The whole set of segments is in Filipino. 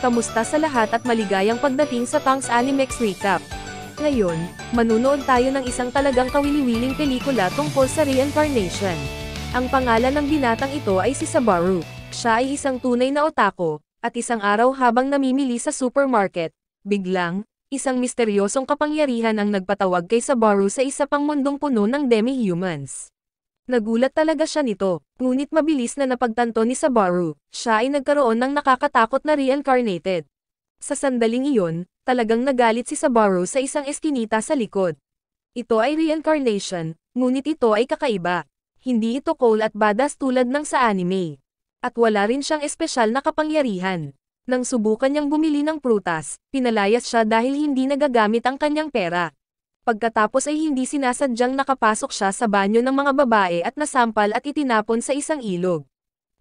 Kamusta sa lahat at maligayang pagdating sa Tang's Animex Recap. Ngayon, manunood tayo ng isang talagang kawili-wiling pelikula tungkol sa reincarnation. Ang pangalan ng binatang ito ay si Sabaru. Siya ay isang tunay na otaku, at isang araw habang namimili sa supermarket, biglang, isang misteryosong kapangyarihan ang nagpatawag kay Sabaru sa isa pang mundong puno ng demi-humans. Nagulat talaga siya nito, ngunit mabilis na napagtanto ni Sabaru, siya ay nagkaroon ng nakakatakot na reincarnated. Sa sandaling iyon, talagang nagalit si Sabaru sa isang eskinita sa likod. Ito ay reincarnation, ngunit ito ay kakaiba. Hindi ito cool at badass tulad ng sa anime. At wala rin siyang espesyal na kapangyarihan. Nang subukan niyang bumili ng prutas, pinalayas siya dahil hindi nagagamit ang kanyang pera. Pagkatapos ay hindi sinasadyang nakapasok siya sa banyo ng mga babae at nasampal at itinapon sa isang ilog.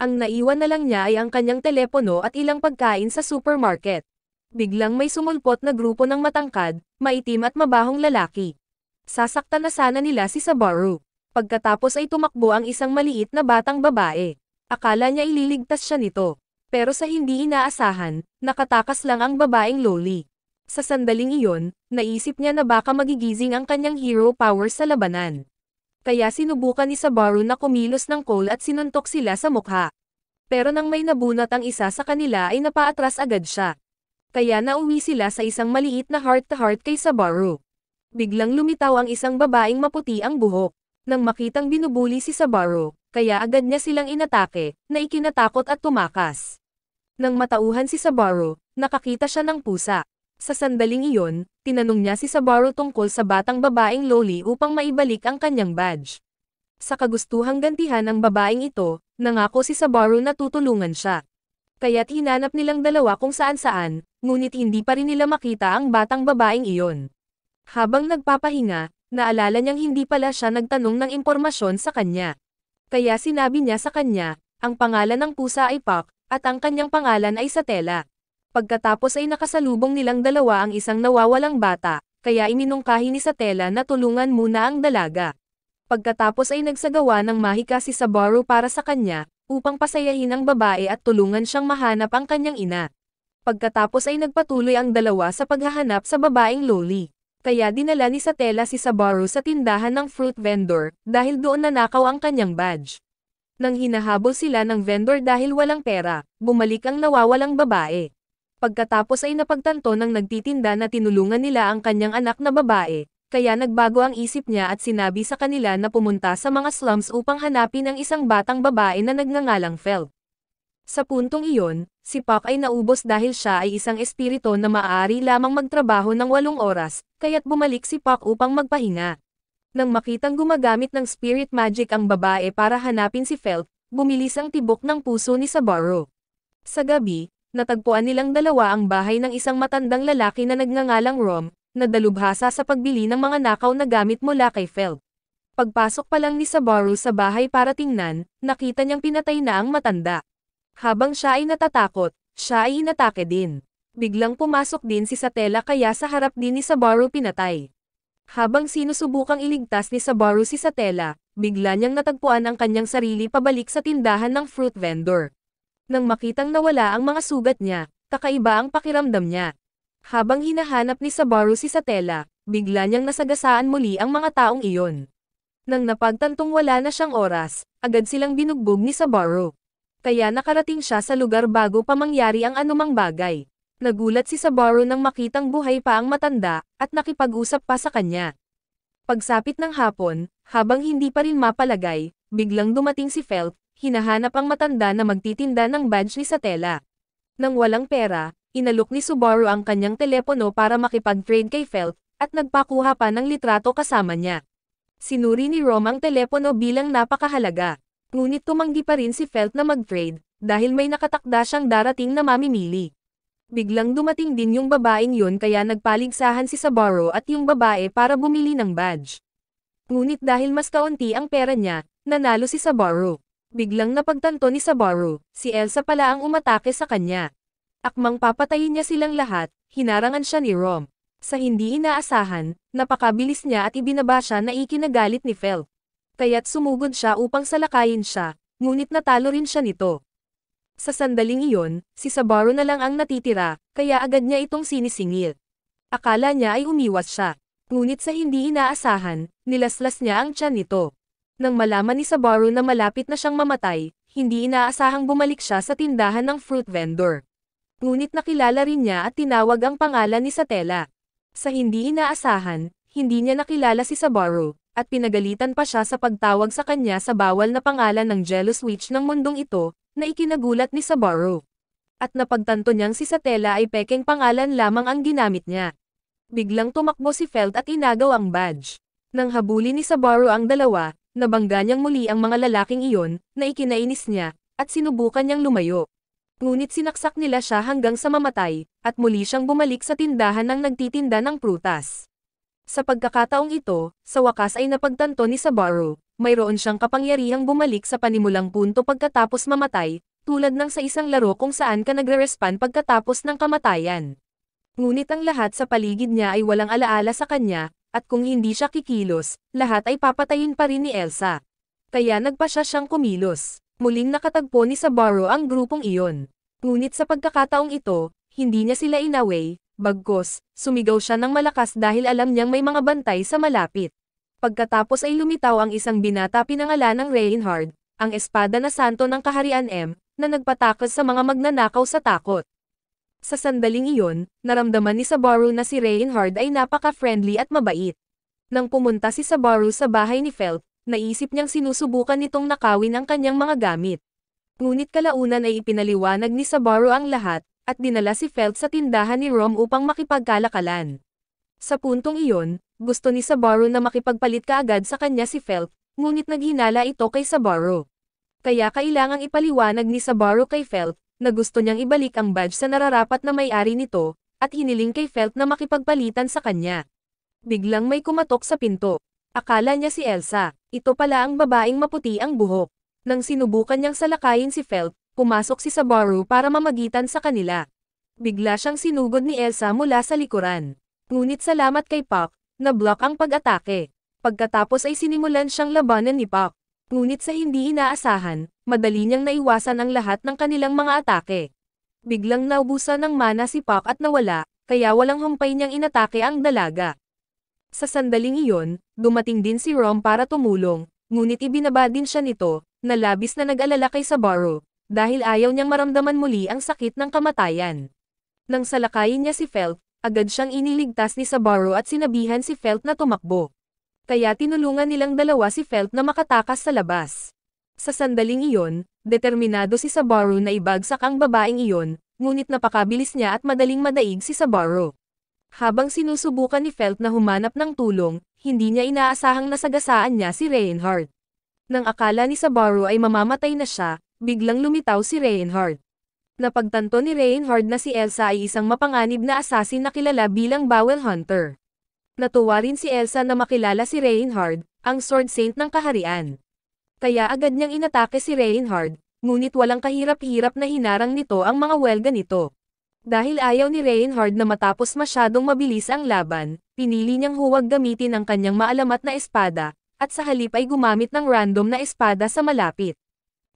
Ang naiwan na lang niya ay ang kanyang telepono at ilang pagkain sa supermarket. Biglang may sumulpot na grupo ng matangkad, maitim at mabahong lalaki. Sasaktan na sana nila si Sabaru. Pagkatapos ay tumakbo ang isang maliit na batang babae. Akala niya ililigtas siya nito. Pero sa hindi inaasahan, nakatakas lang ang babaeng loli. Sa sandaling iyon, naisip niya na baka magigising ang kanyang hero powers sa labanan. Kaya sinubukan ni Sabaru na kumilos ng coal at sinuntok sila sa mukha. Pero nang may nabunot ang isa sa kanila ay napaatras agad siya. Kaya nauwi sila sa isang maliit na heart-to-heart kay Sabaru. Biglang lumitaw ang isang babaeng maputi ang buhok. Nang makitang binubuli si Sabaru, kaya agad niya silang inatake, na ikinatakot at tumakas. Nang matauhan si Sabaru, nakakita siya ng pusa. Sa sandaling iyon, tinanong niya si Sabaru tungkol sa batang babaeng loli upang maibalik ang kanyang badge. Sa kagustuhang gantihan ng babaeng ito, nangako si Sabaru na tutulungan siya. Kaya't hinanap nilang dalawa kung saan-saan, ngunit hindi pa rin nila makita ang batang babaeng iyon. Habang nagpapahinga, naalala niyang hindi pala siya nagtanong ng impormasyon sa kanya. Kaya sinabi niya sa kanya, ang pangalan ng pusa ay Puck, at ang kanyang pangalan ay Satella. Pagkatapos ay nakasalubong nilang dalawa ang isang nawawalang bata, kaya iminungkahi ni Satella na tulungan muna ang dalaga. Pagkatapos ay nagsagawa ng mahika si Sabaru para sa kanya, upang pasayahin ang babae at tulungan siyang mahanap ang kanyang ina. Pagkatapos ay nagpatuloy ang dalawa sa paghahanap sa babaeng loli. Kaya dinala ni Satella si Sabaru sa tindahan ng fruit vendor, dahil doon nanakaw ang kanyang badge. Nang hinahabol sila ng vendor dahil walang pera, bumalik ang nawawalang babae. Pagkatapos ay napagtanto ng nagtitinda na tinulungan nila ang kanyang anak na babae, kaya nagbago ang isip niya at sinabi sa kanila na pumunta sa mga slums upang hanapin ang isang batang babae na nagngangalang Felt. Sa puntong iyon, si Puck ay naubos dahil siya ay isang espiritu na maaari lamang magtrabaho ng 8 oras, kaya't bumalik si Puck upang magpahinga. Nang makitang gumagamit ng spirit magic ang babae para hanapin si Felt, bumilis ang tibok ng puso ni Sabaru. Sa gabi, natagpuan nilang dalawa ang bahay ng isang matandang lalaki na nagngangalang Rom, na dalubhasa sa pagbili ng mga nakaw na gamit mula kay Felt. Pagpasok pa lang ni Sabaru sa bahay para tingnan, nakita niyang pinatay na ang matanda. Habang siya ay natatakot, siya ay inatake din. Biglang pumasok din si Satella kaya sa harap din ni Sabaru pinatay. Habang sinusubukang iligtas ni Sabaru si Satella, bigla niyang natagpuan ang kanyang sarili pabalik sa tindahan ng fruit vendor. Nang makitang nawala ang mga sugat niya, kakaiba ang pakiramdam niya. Habang hinahanap ni Sabaru si Satella, bigla niyang nasagasaan muli ang mga taong iyon. Nang napagtantong wala na siyang oras, agad silang binugbog ni Sabaru. Kaya nakarating siya sa lugar bago pa mangyari ang anumang bagay. Nagulat si Sabaru nang makitang buhay pa ang matanda, at nakipag-usap pa sa kanya. Pagsapit ng hapon, habang hindi pa rin mapalagay, biglang dumating si Felt. Hinahanap ang matanda na magtitinda ng badge ni Satella. Nang walang pera, inalok ni Sabaru ang kanyang telepono para makipag-trade kay Felt, at nagpakuha pa ng litrato kasama niya. Sinuri ni Rom ang telepono bilang napakahalaga. Ngunit tumanggi pa rin si Felt na mag-trade, dahil may nakatakda siyang darating na mamimili. Biglang dumating din yung babaeng yun kaya nagpaligsahan si Sabaru at yung babae para bumili ng badge. Ngunit dahil mas kaunti ang pera niya, nanalo si Sabaru. Biglang napagtanto ni Sabaru, si Elsa pala ang umatake sa kanya. Akmang papatayin niya silang lahat, hinarangan siya ni Rom. Sa hindi inaasahan, napakabilis niya at ibinaba siya na ikinagalit ni Felt. Kaya't sumugod siya upang salakayin siya, ngunit natalo rin siya nito. Sa sandaling iyon, si Sabaro na lang ang natitira, kaya agad niya itong sinisingil. Akala niya ay umiwas siya. Ngunit sa hindi inaasahan, nilaslas niya ang tiyan nito. Nang malaman ni Sabaro na malapit na siyang mamatay, hindi inaasahang bumalik siya sa tindahan ng fruit vendor. Ngunit nakilala rin niya at tinawag ang pangalan ni Satella. Sa hindi inaasahan, hindi niya nakilala si Sabaro, at pinagalitan pa siya sa pagtawag sa kanya sa bawal na pangalan ng jealous witch ng mundong ito, na ikinagulat ni Sabaro. At napagtanto niyang si Satella ay pekeng pangalan lamang ang ginamit niya. Biglang tumakbo si Felt at inagaw ang badge. Nang habulin ni Sabaro ang dalawa, nabangga niyang muli ang mga lalaking iyon, na ikinainis niya, at sinubukan niyang lumayo. Ngunit sinaksak nila siya hanggang sa mamatay, at muli siyang bumalik sa tindahan ng nagtitinda ng prutas. Sa pagkakataong ito, sa wakas ay napagtanto ni Sabaro, mayroon siyang kapangyarihang bumalik sa panimulang punto pagkatapos mamatay, tulad ng sa isang laro kung saan ka nagre-respawn pagkatapos ng kamatayan. Ngunit ang lahat sa paligid niya ay walang alaala sa kanya, at kung hindi siya kikilos, lahat ay papatayin pa rin ni Elsa. Kaya nagpasya siyang kumilos. Muling nakatagpo ni Sabaro ang grupong iyon. Ngunit sa pagkakataong ito, hindi niya sila inaway, bagkus, sumigaw siya ng malakas dahil alam niyang may mga bantay sa malapit. Pagkatapos ay lumitaw ang isang binata pinangalan ng Reinhard, ang espada na santo ng kaharian na nagpatakas sa mga magnanakaw sa takot. Sa sandaling iyon, naramdaman ni Sabaro na si Reinhard ay napaka-friendly at mabait. Nang pumunta si Sabaro sa bahay ni Felt, naisip niyang sinusubukan nitong nakawin ang kanyang mga gamit. Ngunit kalaunan ay ipinaliwanag ni Sabaro ang lahat, at dinala si Felt sa tindahan ni Rom upang makipagkalakalan. Sa puntong iyon, gusto ni Sabaro na makipagpalit kaagad sa kanya si Felt, ngunit naghinala ito kay Sabaro. Kaya kailangang ipaliwanag ni Sabaro kay Felt, na gusto niyang ibalik ang badge sa nararapat na may-ari nito, at hiniling kay Felt na makipagpalitan sa kanya. Biglang may kumatok sa pinto. Akala niya si Elsa, ito pala ang babaeng maputi ang buhok. Nang sinubukan niyang salakayin si Felt, pumasok si Sabaro para mamagitan sa kanila. Bigla siyang sinugod ni Elsa mula sa likuran. Ngunit salamat kay Puck, na-block ang pag-atake. Pagkatapos ay sinimulan siyang labanan ni Puck. Ngunit sa hindi inaasahan, madali niyang naiwasan ang lahat ng kanilang mga atake. Biglang naubusan ng mana si Puck at nawala, kaya walang humpay niyang inatake ang dalaga. Sa sandaling iyon, dumating din si Rom para tumulong, ngunit ibinaba din siya nito, na labis na nag-alala kay Sabaro, dahil ayaw niyang maramdaman muli ang sakit ng kamatayan. Nang salakayin niya si Felt, agad siyang iniligtas ni Sabaro at sinabihan si Felt na tumakbo. Kaya tinulungan nilang dalawa si Felt na makatakas sa labas. Sa sandaling iyon, determinado si Sabaro na ibagsak ang babaeng iyon, ngunit napakabilis niya at madaling madaig si Sabaro. Habang sinusubukan ni Felt na humanap ng tulong, hindi niya inaasahang nasagasaan niya si Reinhard. Nang akala ni Sabaro ay mamamatay na siya, biglang lumitaw si Reinhard. Napagtanto ni Reinhard na si Elsa ay isang mapanganib na assassin na kilala bilang Bowel Hunter. Natuwa rin si Elsa na makilala si Reinhard, ang Sword Saint ng kaharian. Kaya agad niyang inatake si Reinhard, ngunit walang kahirap-hirap na hinarang nito ang mga welga nito. Dahil ayaw ni Reinhard na matapos masyadong mabilis ang laban, pinili niyang huwag gamitin ang kanyang maalamat na espada, at sa halip ay gumamit ng random na espada sa malapit.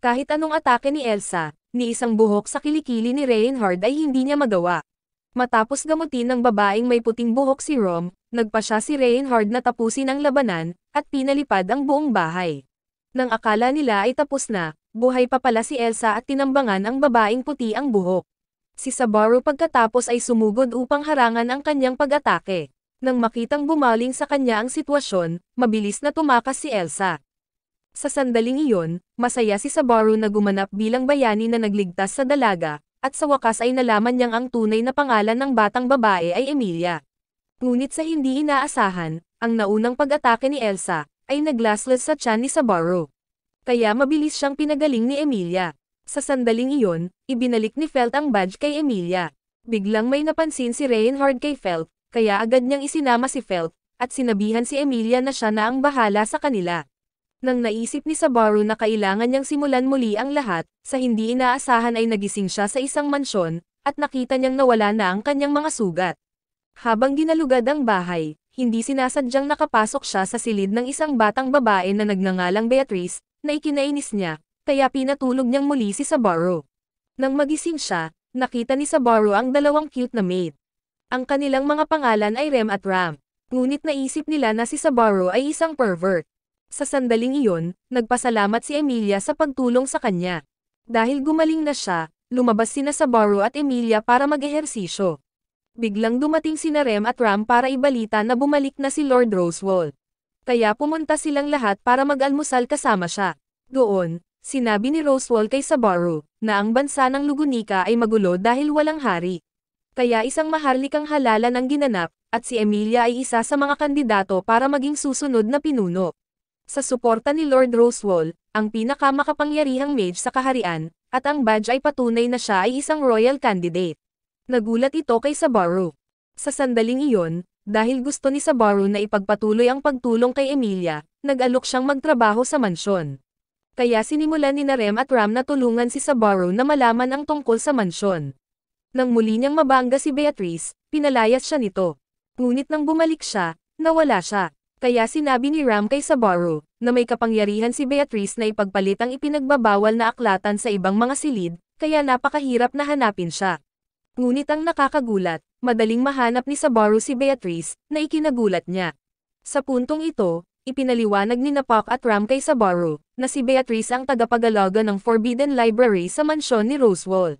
Kahit anong atake ni Elsa, ni isang buhok sa kilikili ni Reinhard ay hindi niya magawa. Matapos gamutin ng babaeng may puting buhok si Rom, nagpasya si Reinhard na tapusin ang labanan, at pinalipad ang buong bahay. Nang akala nila ay tapos na, buhay pa pala si Elsa at tinambangan ang babaeng puti ang buhok. Si Sabaro pagkatapos ay sumugod upang harangan ang kanyang pag-atake. Nang makitang bumaling sa kanya ang sitwasyon, mabilis na tumakas si Elsa. Sa sandaling iyon, masaya si Sabaro na gumanap bilang bayani na nagligtas sa dalaga, at sa wakas ay nalaman niyang ang tunay na pangalan ng batang babae ay Emilia. Ngunit sa hindi inaasahan, ang naunang pag-atake ni Elsa, ay naglaslas sa tiyan ni Sabaro. Kaya mabilis siyang pinagaling ni Emilia. Sa sandaling iyon, ibinalik ni Felt ang badge kay Emilia. Biglang may napansin si Reinhard kay Felt, kaya agad niyang isinama si Felt, at sinabihan si Emilia na siya na ang bahala sa kanila. Nang naisip ni Sabaro na kailangan niyang simulan muli ang lahat, sa hindi inaasahan ay nagising siya sa isang mansyon, at nakita niyang nawala na ang kanyang mga sugat. Habang ginalugad ang bahay, hindi sinasadyang nakapasok siya sa silid ng isang batang babae na nagngangalang Beatrice, na ikinainis niya, kaya pinatulog niyang muli si Sabaro. Nang magising siya, nakita ni Sabaru ang dalawang cute na maid. Ang kanilang mga pangalan ay Rem at Ram. Ngunit naisip nila na si Sabaru ay isang pervert. Sa sandaling iyon, nagpasalamat si Emilia sa pagtulong sa kanya. Dahil gumaling na siya, lumabas sina Sabaru at Emilia para mag-ehersisyo. Biglang dumating sina Rem at Ram para ibalita na bumalik na si Lord Roswaal. Kaya pumunta silang lahat para mag-almusal kasama siya. Doon, sinabi ni Roswaal kay Sabaru, na ang bansa ng Lugunica ay magulo dahil walang hari. Kaya isang maharlikang halalan ang ginanap, at si Emilia ay isa sa mga kandidato para maging susunod na pinuno. Sa suporta ni Lord Roswaal, ang pinakamakapangyarihang mage sa kaharian, at ang badge ay patunay na siya ay isang royal candidate. Nagulat ito kay Sabaru. Sa sandaling iyon, dahil gusto ni Sabaru na ipagpatuloy ang pagtulong kay Emilia, nag-alok siyang magtrabaho sa mansyon. Kaya sinimulan ni Rem at Ram na tulungan si Sabaru na malaman ang tungkol sa mansyon. Nang muli niyang mabangga si Beatrice, pinalayas siya nito. Ngunit nang bumalik siya, nawala siya. Kaya sinabi ni Ram kay Sabaru, na may kapangyarihan si Beatrice na ipagpalit ang ipinagbabawal na aklatan sa ibang mga silid, kaya napakahirap na hanapin siya. Ngunit ang nakakagulat, madaling mahanap ni Sabaru si Beatrice, na ikinagulat niya. Sa puntong ito, ipinaliwanag ni Puck at Ram kay Sabaru, na si Beatrice ang tagapagalaga ng Forbidden Library sa mansyon ni Roswaal.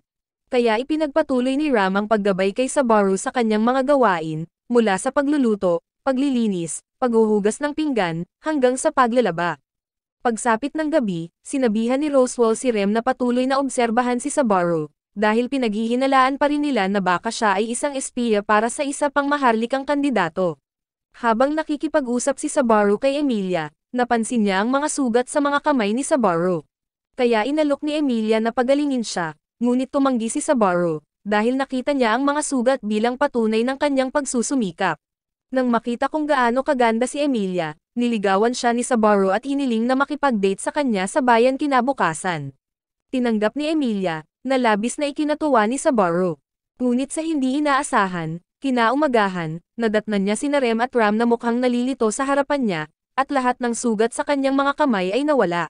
Kaya ipinagpatuloy ni Ram ang paggabay kay Sabaru sa kanyang mga gawain, mula sa pagluluto, paglilinis, paghuhugas ng pinggan, hanggang sa paglalaba. Pagsapit ng gabi, sinabihan ni Roswaal si Rem na patuloy na obserbahan si Sabaru, dahil pinaghihinalaan pa rin nila na baka siya ay isang espiya para sa isa pang maharlikang kandidato. Habang nakikipag-usap si Sabaru kay Emilia, napansin niya ang mga sugat sa mga kamay ni Sabaru. Kaya inalok ni Emilia na pagalingin siya. Ngunit tumanggi si Sabaru, dahil nakita niya ang mga sugat bilang patunay ng kanyang pagsusumikap. Nang makita kung gaano kaganda si Emilia, niligawan siya ni Sabaru at hiniling na makipag-date sa kanya sa bayan kinabukasan. Tinanggap ni Emilia, na labis na ikinatuwa ni Sabaru. Ngunit sa hindi inaasahan, kinaumagahan, nadatnan niya sina Rem at Ram na mukhang nalilito sa harapan niya, at lahat ng sugat sa kanyang mga kamay ay nawala.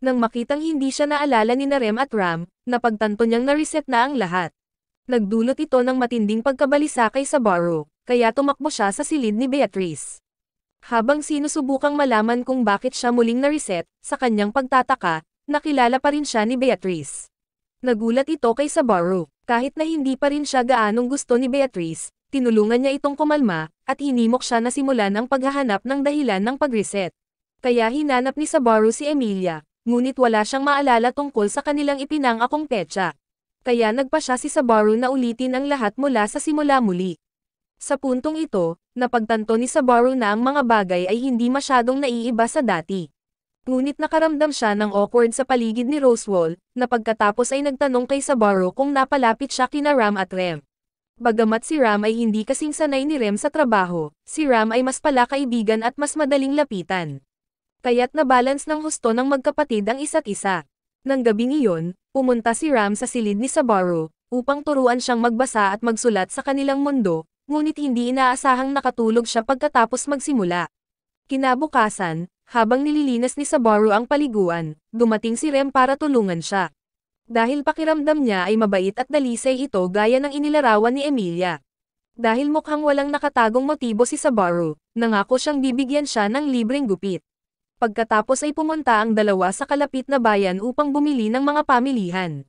Nang makitang hindi siya naalala ni Rem at Ram, napagtanto niyang na-reset na ang lahat. Nagdulot ito ng matinding pagkabalisa kay Sabaru, kaya tumakbo siya sa silid ni Beatrice. Habang sinusubukang malaman kung bakit siya muling na-reset, sa kanyang pagtataka, nakilala pa rin siya ni Beatrice. Nagulat ito kay Sabaru, kahit na hindi pa rin siya gaanong gusto ni Beatrice, tinulungan niya itong kumalma, at hinimok siya na simulan ang paghahanap ng dahilan ng pag-reset. Kaya hinanap ni Sabaru si Emilia. Ngunit wala siyang maalala tungkol sa kanilang ipinangakong petsa. Kaya nagpa siya si Sabaru na ulitin ang lahat mula sa simula muli. Sa puntong ito, napagtanto ni Sabaru na ang mga bagay ay hindi masyadong naiiba sa dati. Ngunit nakaramdam siya ng awkward sa paligid ni Roswaal, na pagkatapos ay nagtanong kay Sabaru kung napalapit siya kina Ram at Rem. Bagamat si Ram ay hindi kasing sanay ni Rem sa trabaho, si Ram ay mas palakaibigan at mas madaling lapitan. Kaya't nabalance ng husto ng magkapatid ang isa't isa. Nang gabing iyon, pumunta si Ram sa silid ni Sabaru, upang turuan siyang magbasa at magsulat sa kanilang mundo, ngunit hindi inaasahang nakatulog siya pagkatapos magsimula. Kinabukasan, habang nililinas ni Sabaru ang paliguan, dumating si Rem para tulungan siya. Dahil pakiramdam niya ay mabait at dalisay ito gaya ng inilarawan ni Emilia. Dahil mukhang walang nakatagong motibo si Sabaru, nangako siyang bibigyan siya ng libreng gupit. Pagkatapos ay pumunta ang dalawa sa kalapit na bayan upang bumili ng mga pamilihan.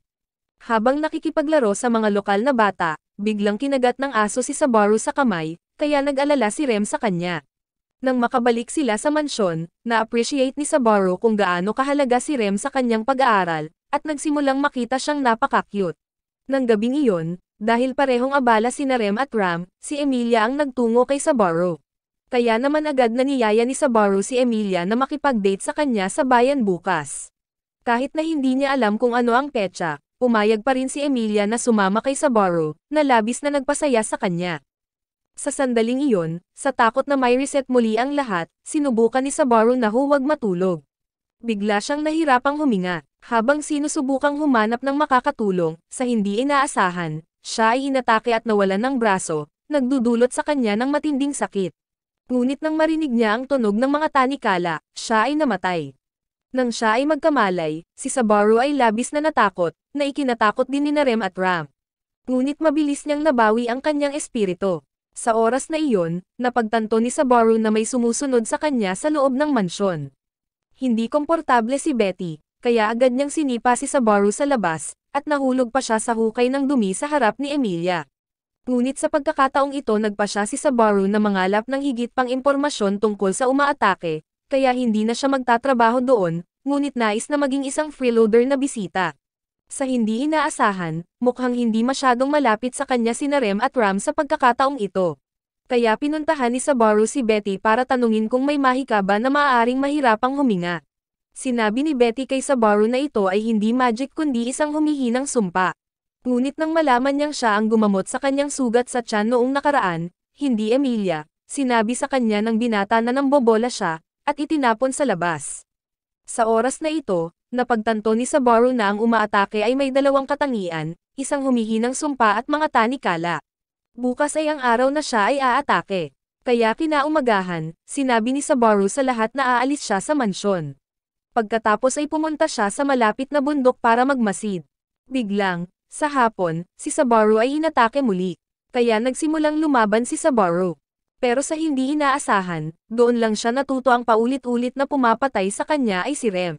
Habang nakikipaglaro sa mga lokal na bata, biglang kinagat ng aso si Sabaru sa kamay, kaya nag-alala si Rem sa kanya. Nang makabalik sila sa mansyon, na-appreciate ni Sabaru kung gaano kahalaga si Rem sa kanyang pag-aaral, at nagsimulang makita siyang napaka-cute. Nang gabing iyon, dahil parehong abala sina Rem at Ram, si Emilia ang nagtungo kay Sabaru. Kaya naman agad na niyaya ni Sabaru si Emilia na makipag-date sa kanya sa bayan bukas. Kahit na hindi niya alam kung ano ang petsa, pumayag pa rin si Emilia na sumama kay Sabaru, na labis na nagpasaya sa kanya. Sa sandaling iyon, sa takot na may reset muli ang lahat, sinubukan ni Sabaru na huwag matulog. Bigla siyang nahirapang huminga, habang sinusubukang humanap ng makakatulong, sa hindi inaasahan, siya ay inatake at nawalan ng braso, nagdudulot sa kanya ng matinding sakit. Ngunit nang marinig niya ang tunog ng mga tanikala, siya ay namatay. Nang siya ay magkamalay, si Sabaru ay labis na natakot, na ikinatakot din ni Rem at Ram. Ngunit mabilis niyang nabawi ang kanyang espiritu. Sa oras na iyon, napagtanto ni Sabaru na may sumusunod sa kanya sa loob ng mansyon. Hindi komportable si Betty, kaya agad niyang sinipa si Sabaru sa labas, at nahulog pa siya sa hukay ng dumi sa harap ni Emilia. Ngunit sa pagkakataong ito nagpa siya si Sabaru na mangalap ng higit pang impormasyon tungkol sa umaatake, kaya hindi na siya magtatrabaho doon, ngunit nais na maging isang freeloader na bisita. Sa hindi inaasahan, mukhang hindi masyadong malapit sa kanya sina Rem at Ram sa pagkakataong ito. Kaya pinuntahan ni Sabaru si Betty para tanungin kung may mahika ba na maaaring mahirapang huminga. Sinabi ni Betty kay Sabaru na ito ay hindi magic kundi isang humihinang sumpa. Ngunit nang malaman niyang siya ang gumamot sa kanyang sugat sa tiyan noong nakaraan, hindi Emilia, sinabi sa kanya ng binata na nambobola siya, at itinapon sa labas. Sa oras na ito, napagtanto ni Sabaru na ang umaatake ay may dalawang katangian, isang humihinang sumpa at mga tanikala. Bukas ay ang araw na siya ay aatake. Kaya kinaumagahan, sinabi ni Sabaru sa lahat na aalis siya sa mansyon. Pagkatapos ay pumunta siya sa malapit na bundok para magmasid. Biglang, sa hapon, si Sabaru ay inatake muli. Kaya nagsimulang lumaban si Sabaru. Pero sa hindi inaasahan, doon lang siya natuto ang paulit-ulit na pumapatay sa kanya ay si Rem.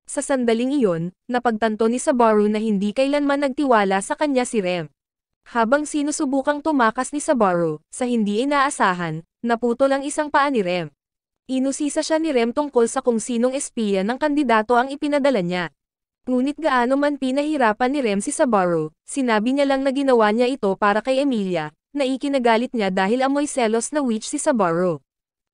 Sa sandaling iyon, napagtanto ni Sabaru na hindi kailanman nagtiwala sa kanya si Rem. Habang sinusubukang tumakas ni Sabaru, sa hindi inaasahan, naputol ang isang paa ni Rem. Inusisa siya ni Rem tungkol sa kung sinong espiya ng kandidato ang ipinadala niya. Ngunit gaano man pinahirapan ni Rem si Sabaru, sinabi niya lang na ginawa niya ito para kay Emilia, na ikinagalit niya dahil amoy selos na witch si Sabaru.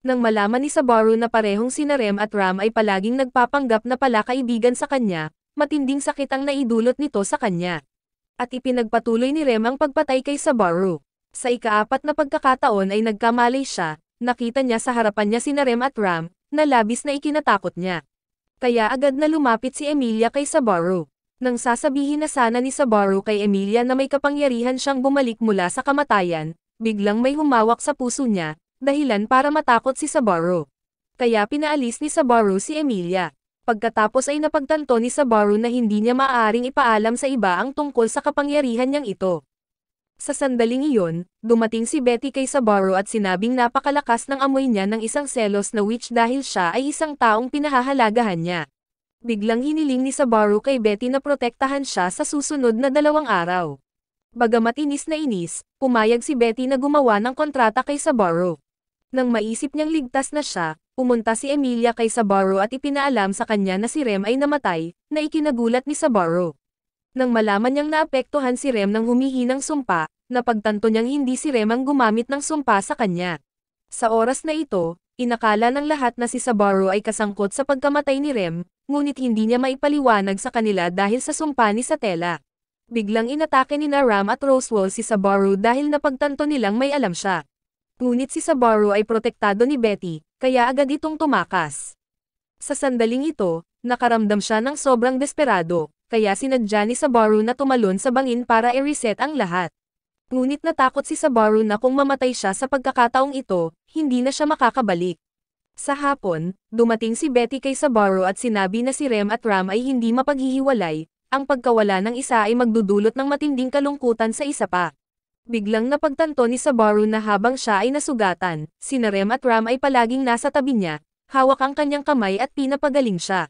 Nang malaman ni Sabaru na parehong sina Rem at Ram ay palaging nagpapanggap na pala kaibigan sa kanya, matinding sakit ang naidulot nito sa kanya. At ipinagpatuloy ni Rem ang pagpatay kay Sabaru. Sa ikaapat na pagkakataon ay nagkamalay siya, nakita niya sa harapan niya sina Rem at Ram, na labis na ikinatakot niya. Kaya agad na lumapit si Emilia kay Sabaru. Nang sasabihin na sana ni Sabaru kay Emilia na may kapangyarihan siyang bumalik mula sa kamatayan, biglang may humawak sa puso niya, dahilan para matakot si Sabaru. Kaya pinaalis ni Sabaru si Emilia. Pagkatapos ay napagtanto ni Sabaru na hindi niya maaaring ipaalam sa iba ang tungkol sa kapangyarihan niyang ito. Sa sandaling iyon, dumating si Betty kay Sabaru at sinabing napakalakas ng amoy niya ng isang selos na witch dahil siya ay isang taong pinahahalagahan niya. Biglang hiniling ni Sabaru kay Betty na protektahan siya sa susunod na 2 araw. Bagamat inis na inis, pumayag si Betty na gumawa ng kontrata kay Sabaru. Nang maisip niyang ligtas na siya, pumunta si Emilia kay Sabaru at ipinaalam sa kanya na si Rem ay namatay, na ikinagulat ni Sabaru. Nang malaman niyang naapektuhan si Rem ng humihinang sumpa, napagtanto niyang hindi si Rem ang gumamit ng sumpa sa kanya. Sa oras na ito, inakala ng lahat na si Sabaru ay kasangkot sa pagkamatay ni Rem, ngunit hindi niya maipaliwanag sa kanila dahil sa sumpa ni Satella. Biglang inatake ni Ram at Roswell si Sabaru dahil napagtanto nilang may alam siya. Ngunit si Sabaru ay protektado ni Betty, kaya agad itong tumakas. Sa sandaling ito, nakaramdam siya ng sobrang desperado, kaya sinadya ni Sabaru na tumalon sa bangin para i-reset ang lahat. Ngunit natakot si Sabaru na kung mamatay siya sa pagkakataong ito, hindi na siya makakabalik. Sa hapon, dumating si Betty kay Sabaru at sinabi na si Rem at Ram ay hindi mapaghihiwalay, ang pagkawala ng isa ay magdudulot ng matinding kalungkutan sa isa pa. Biglang napagtanto ni Sabaru na habang siya ay nasugatan, sina Rem at Ram ay palaging nasa tabi niya, hawak ang kanyang kamay at pinapagaling siya.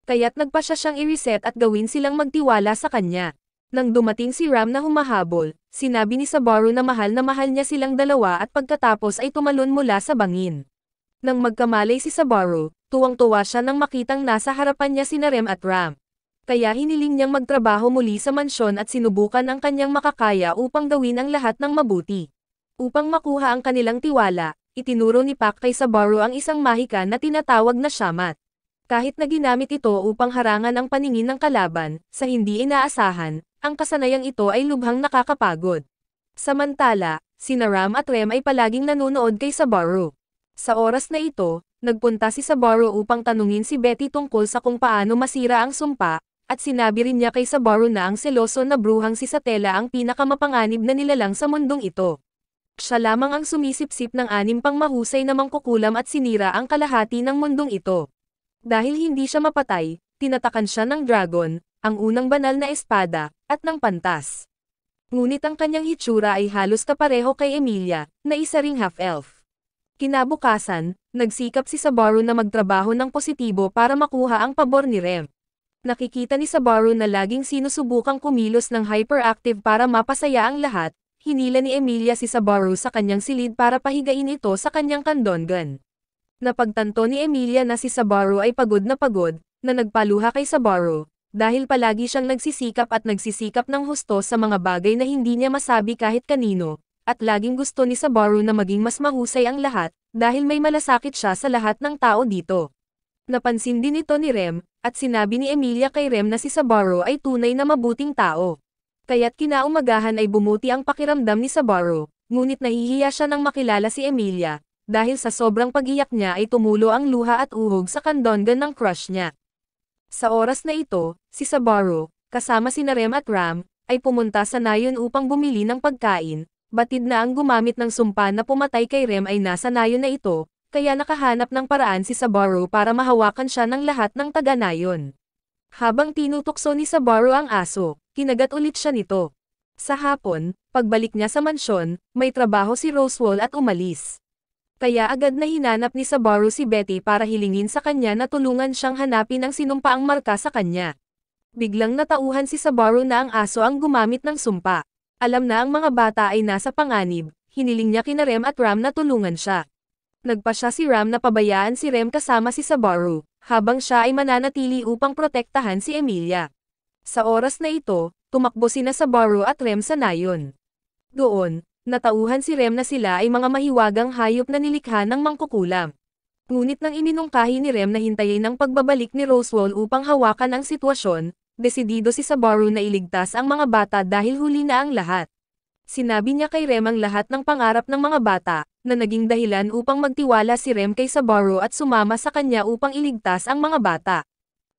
Kaya't nagpasya siyang i-reset at gawin silang magtiwala sa kanya. Nang dumating si Ram na humahabol, sinabi ni Sabaru na mahal niya silang dalawa at pagkatapos ay tumalon mula sa bangin. Nang magkamalay si Sabaru, tuwang-tuwa siya nang makitang nasa harapan niya sina Rem at Ram. Kaya hiniling niyang magtrabaho muli sa mansyon at sinubukan ang kanyang makakaya upang gawin ang lahat ng mabuti. Upang makuha ang kanilang tiwala, itinuro ni Pak kay Sabaru ang isang mahika na tinatawag na shamat. Kahit na ginamit ito upang harangan ang paningin ng kalaban, sa hindi inaasahan, ang kasanayang ito ay lubhang nakakapagod. Samantala, sina Ram at Rem ay palaging nanonood kay Sabaru. Sa oras na ito, nagpunta si Sabaru upang tanungin si Betty tungkol sa kung paano masira ang sumpa, at sinabi rin niya kay Sabaru na ang seloso na bruhang si Satella ang pinakamapanganib na nilalang sa mundong ito. Siya lamang ang sumisipsip ng 6 pang mahusay na mangkukulam at sinira ang kalahati ng mundong ito. Dahil hindi siya mapatay, tinatakan siya ng dragon, ang unang banal na espada, at ng pantas. Ngunit ang kanyang hitsura ay halos kapareho kay Emilia, na isa ring half-elf. Kinabukasan, nagsikap si Sabaru na magtrabaho ng positibo para makuha ang pabor ni Rem. Nakikita ni Sabaru na laging sinusubukang kumilos ng hyperactive para mapasaya ang lahat, hinila ni Emilia si Sabaru sa kanyang silid para pahigain ito sa kanyang kandongan. Napagtanto ni Emilia na si Sabaru ay pagod na nagpaluha kay Sabaru, dahil palagi siyang nagsisikap ng husto sa mga bagay na hindi niya masabi kahit kanino, at laging gusto ni Sabaru na maging mas mahusay ang lahat, dahil may malasakit siya sa lahat ng tao dito. Napansin din ito ni Rem, at sinabi ni Emilia kay Rem na si Sabaru ay tunay na mabuting tao. Kaya't kinaumagahan ay bumuti ang pakiramdam ni Sabaru, ngunit nahihiya siya nang makilala si Emilia, dahil sa sobrang pag-iyak niya ay tumulo ang luha at uhog sa kandongan ng crush niya. Sa oras na ito, si Sabaru, kasama sina Rem at Ram, ay pumunta sa nayon upang bumili ng pagkain, batid na ang gumamit ng sumpa na pumatay kay Rem ay nasa nayon na ito, kaya nakahanap ng paraan si Sabaru para mahawakan siya ng lahat ng taga-nayon. Habang tinutukso ni Sabaru ang aso, kinagat ulit siya nito. Sa hapon, pagbalik niya sa mansyon, may trabaho si Roswell at umalis. Kaya agad na hinanap ni Sabaru si Betty para hilingin sa kanya na tulungan siyang hanapin ang sinumpaang marka sa kanya. Biglang natauhan si Sabaru na ang aso ang gumamit ng sumpa. Alam na ang mga bata ay nasa panganib, hiniling niya kina Rem at Ram na tulungan siya. Nagpasya si Ram na pabayaan si Rem kasama si Sabaru, habang siya ay mananatili upang protektahan si Emilia. Sa oras na ito, tumakbo sina Sabaru at Rem sa nayon. Doon, natauhan si Rem na sila ay mga mahiwagang hayop na nilikha ng mangkukulam. Ngunit nang iminungkahi ni Rem na hintayin ang pagbabalik ni Roswell upang hawakan ang sitwasyon, desidido si Sabaru na iligtas ang mga bata dahil huli na ang lahat. Sinabi niya kay Rem ang lahat ng pangarap ng mga bata, na naging dahilan upang magtiwala si Rem kay Sabaru at sumama sa kanya upang iligtas ang mga bata.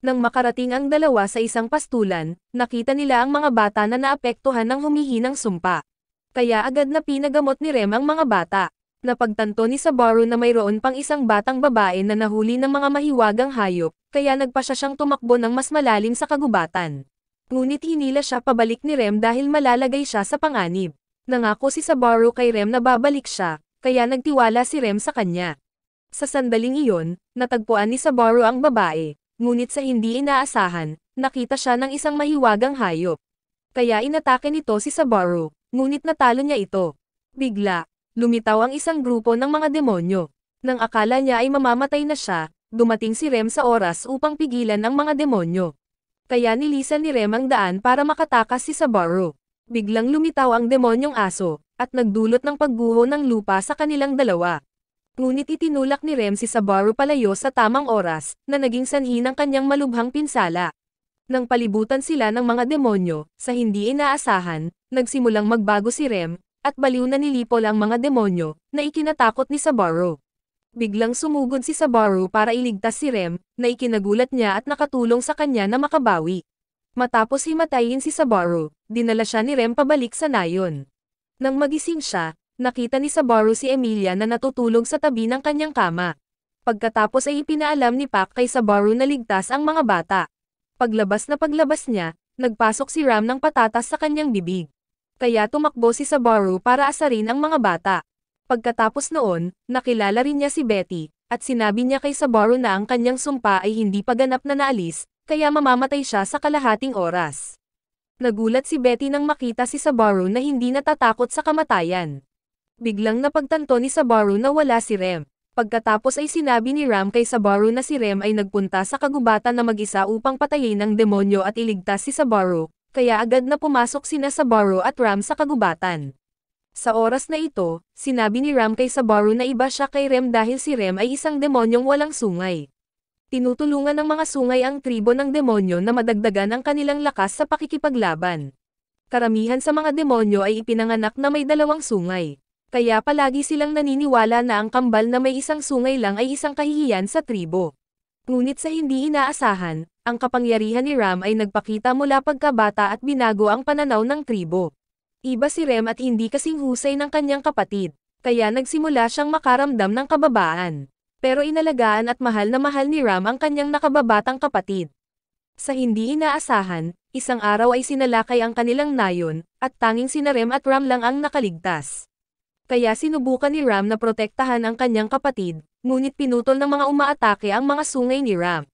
Nang makarating ang dalawa sa isang pastulan, nakita nila ang mga bata na naapektuhan ng humihinang sumpa. Kaya agad na pinagamot ni Rem ang mga bata. Napagtanto ni Sabaru na mayroon pang isang batang babae na nahuli ng mga mahiwagang hayop, kaya nagpasya siyang tumakbo ng mas malalim sa kagubatan. Ngunit hinila siya pabalik ni Rem dahil malalagay siya sa panganib. Nangako si Sabaru kay Rem na babalik siya, kaya nagtiwala si Rem sa kanya. Sa sandaling iyon, natagpuan ni Sabaru ang babae, ngunit sa hindi inaasahan, nakita siya ng isang mahiwagang hayop. Kaya inatake nito si Sabaru, ngunit natalo niya ito. Bigla, lumitaw ang isang grupo ng mga demonyo. Nang akala niya ay mamamatay na siya, dumating si Rem sa oras upang pigilan ang mga demonyo. Kaya nilisan ni Rem ang daan para makatakas si Sabaru. Biglang lumitaw ang demonyong aso, at nagdulot ng pagguho ng lupa sa kanilang dalawa. Ngunit itinulak ni Rem si Sabaru palayo sa tamang oras, na naging sanhi ng kanyang malubhang pinsala. Nang palibutan sila ng mga demonyo, sa hindi inaasahan, nagsimulang magbago si Rem, at baliw na nilipol ang mga demonyo, na ikinatakot ni Sabaru. Biglang sumugod si Sabaru para iligtas si Rem, na ikinagulat niya at nakatulong sa kanya na makabawi. Matapos himatayin si Sabaru, dinala siya ni Rem pabalik sa nayon. Nang magising siya, nakita ni Sabaru si Emilia na natutulog sa tabi ng kanyang kama. Pagkatapos ay ipinaalam ni Pac kay Sabaru na ligtas ang mga bata. Paglabas niya, nagpasok si Ram ng patatas sa kanyang bibig. Kaya tumakbo si Sabaru para asarin ang mga bata. Pagkatapos noon, nakilala rin niya si Betty, at sinabi niya kay Sabaru na ang kanyang sumpa ay hindi pa ganap na naalis, kaya mamamatay siya sa kalahating oras. Nagulat si Betty nang makita si Sabaru na hindi natatakot sa kamatayan. Biglang napagtanto ni Sabaru na wala si Rem. Pagkatapos ay sinabi ni Ram kay Sabaru na si Rem ay nagpunta sa kagubatan na mag-isa upang patayin ang demonyo at iligtas si Sabaru, kaya agad na pumasok sina Sabaru at Ram sa kagubatan. Sa oras na ito, sinabi ni Ram kay Sabaru na iba siya kay Rem dahil si Rem ay isang demonyong walang sungay. Tinutulungan ng mga sungay ang tribo ng demonyo na madagdagan ang kanilang lakas sa pakikipaglaban. Karamihan sa mga demonyo ay ipinanganak na may dalawang sungay. Kaya palagi silang naniniwala na ang kambal na may isang sungay lang ay isang kahihiyan sa tribo. Ngunit sa hindi inaasahan, ang kapangyarihan ni Ram ay nagpakita mula pagkabata at binago ang pananaw ng tribo. Iba si Rem at hindi kasing husay ng kanyang kapatid, kaya nagsimula siyang makaramdam ng kababaan. Pero inalagaan at mahal ni Ram ang kanyang nakababatang kapatid. Sa hindi inaasahan, isang araw ay sinalakay ang kanilang nayon, at tanging sina Rem at Ram lang ang nakaligtas. Kaya sinubukan ni Ram na protektahan ang kanyang kapatid, ngunit pinutol ng mga umaatake ang mga sungay ni Ram.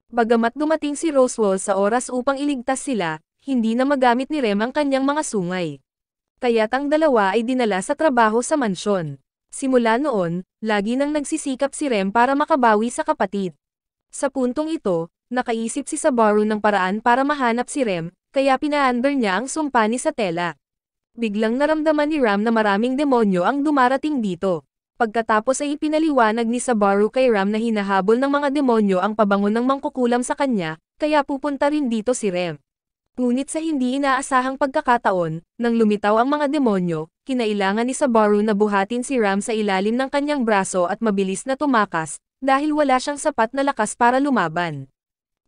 Bagamat dumating si Roswaal sa oras upang iligtas sila, hindi na magamit ni Rem ang kanyang mga sungay. Kaya't ang dalawa ay dinala sa trabaho sa mansyon. Simula noon, lagi nang nagsisikap si Rem para makabawi sa kapatid. Sa puntong ito, nakaisip si Sabaru ng paraan para mahanap si Rem, kaya pinaandar niya ang sumpani sa tela. Biglang naramdaman ni Ram na maraming demonyo ang dumarating dito. Pagkatapos ay ipinaliwanag ni Sabaru kay Ram na hinahabol ng mga demonyo ang pabango ng mangkukulam sa kanya, kaya pupunta rin dito si Rem. Ngunit sa hindi inaasahang pagkakataon, nang lumitaw ang mga demonyo, kinailangan ni Sabaru na buhatin si Ram sa ilalim ng kanyang braso at mabilis na tumakas, dahil wala siyang sapat na lakas para lumaban.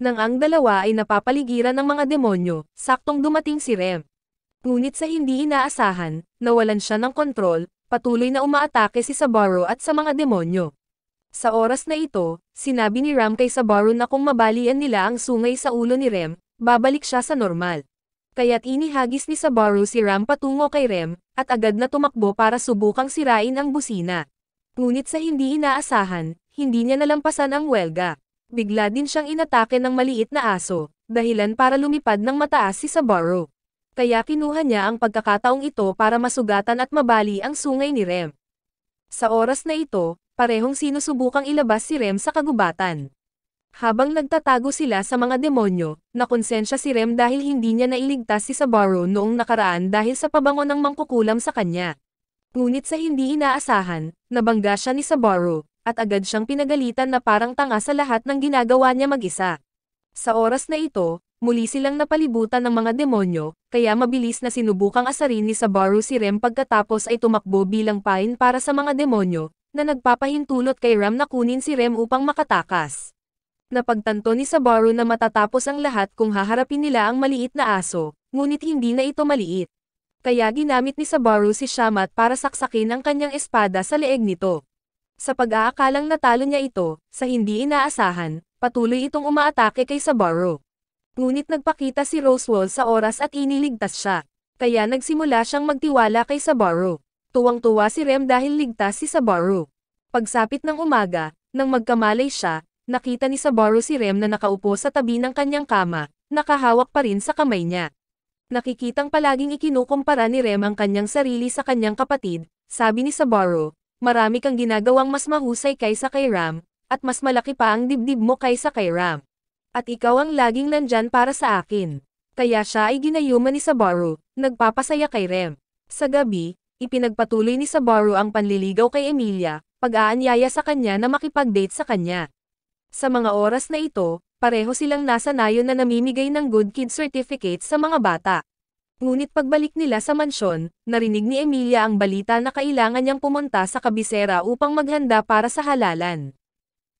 Nang ang dalawa ay napapaligiran ng mga demonyo, saktong dumating si Rem. Ngunit sa hindi inaasahan, nawalan siya ng kontrol, patuloy na umaatake si Sabaru at sa mga demonyo. Sa oras na ito, sinabi ni Ram kay Sabaru na kung mabalian nila ang sungay sa ulo ni Rem, babalik siya sa normal. Kaya't inihagis ni Sabaru si Ram patungo kay Rem, at agad na tumakbo para subukang sirain ang busina. Ngunit sa hindi inaasahan, hindi niya nalampasan ang welga. Bigla din siyang inatake ng maliit na aso, dahilan para lumipad ng mataas si Sabaru. Kaya kinuha niya ang pagkakataong ito para masugatan at mabali ang sungay ni Rem. Sa oras na ito, parehong sinusubukang ilabas si Rem sa kagubatan. Habang nagtatago sila sa mga demonyo, nakonsensya si Rem dahil hindi niya nailigtas si Sabaru noong nakaraan dahil sa pabango ng mangkukulam sa kanya. Ngunit sa hindi inaasahan, nabangga siya ni Sabaru, at agad siyang pinagalitan na parang tanga sa lahat ng ginagawa niya mag-isa. Sa oras na ito, muli silang napalibutan ng mga demonyo, kaya mabilis na sinubukang asarin ni Sabaru si Rem pagkatapos ay tumakbo bilang pain para sa mga demonyo, na nagpapahintulot kay Ram na kunin si Rem upang makatakas. Napagtanto ni Sabaru na matatapos ang lahat kung haharapin nila ang maliit na aso, ngunit hindi na ito maliit. Kaya ginamit ni Sabaru si Shamat para saksakin ang kanyang espada sa leeg nito. Sa pag-aakalang natalo niya ito, sa hindi inaasahan, patuloy itong umaatake kay Sabaru. Ngunit nagpakita si Roswaal sa oras at iniligtas siya. Kaya nagsimula siyang magtiwala kay Sabaru. Tuwang-tuwa si Rem dahil ligtas si Sabaru. Pagsapit ng umaga, nang magkamalay siya, nakita ni Sabaru si Rem na nakaupo sa tabi ng kanyang kama, nakahawak pa rin sa kamay niya. Nakikitang palaging ikinukumpara ni Rem ang kanyang sarili sa kanyang kapatid, sabi ni Sabaru. Marami kang ginagawang mas mahusay kaysa kay Ram, at mas malaki pa ang dibdib mo kaysa kay Ram. At ikaw ang laging nandyan para sa akin. Kaya siya ay ginayuman ni Sabaru, nagpapasaya kay Rem. Sa gabi, ipinagpatuloy ni Sabaru ang panliligaw kay Emilia, pag-aanyaya sa kanya na makipag-date sa kanya. Sa mga oras na ito, pareho silang nasa nayon na namimigay ng Good Kid Certificate sa mga bata. Ngunit pagbalik nila sa mansyon, narinig ni Emilia ang balita na kailangan niyang pumunta sa kabisera upang maghanda para sa halalan.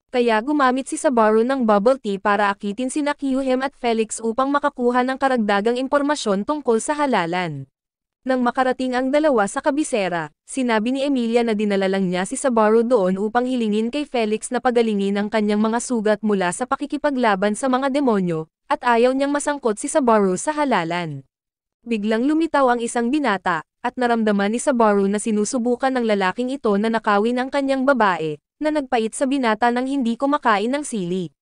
Kaya gumamit si Sabaru ng bubble tea para akitin sina Kyuhem at Felix upang makakuha ng karagdagang impormasyon tungkol sa halalan. Nang makarating ang dalawa sa kabisera, sinabi ni Emilia na dinala lang niya si Sabaru doon upang hilingin kay Felix na pagalingin ang kanyang mga sugat mula sa pakikipaglaban sa mga demonyo, at ayaw niyang masangkot si Sabaru sa halalan. Biglang lumitaw ang isang binata, at naramdaman ni Sabaru na sinusubukan ng lalaking ito na nakawin ang kanyang babae, na nagpait sa binata nang hindi kumakain ng sili.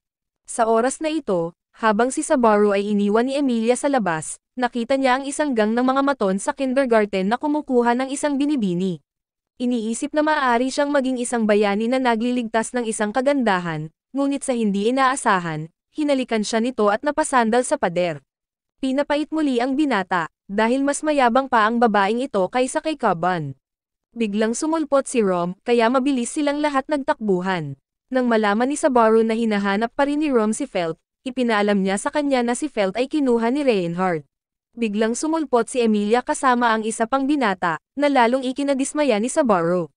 Sa oras na ito, habang si Sabaru ay iniwan ni Emilia sa labas, nakita niya ang isang gang ng mga maton sa kindergarten na kumukuha ng isang binibini. Iniisip na maaari siyang maging isang bayani na nagliligtas ng isang kagandahan, ngunit sa hindi inaasahan, hinalikan siya nito at napasandal sa pader. Pinapait muli ang binata, dahil mas mayabang pa ang babaeng ito kaysa kay Kaban. Biglang sumulpot si Rom, kaya mabilis silang lahat nagtakbuhan. Nang malaman ni Sabaru na hinahanap pa rin ni Rom si Felt, ipinaalam niya sa kanya na si Felt ay kinuha ni Reinhardt. Biglang sumulpot si Emilia kasama ang isa pang binata, na lalong ikinadismaya ni Sabaru.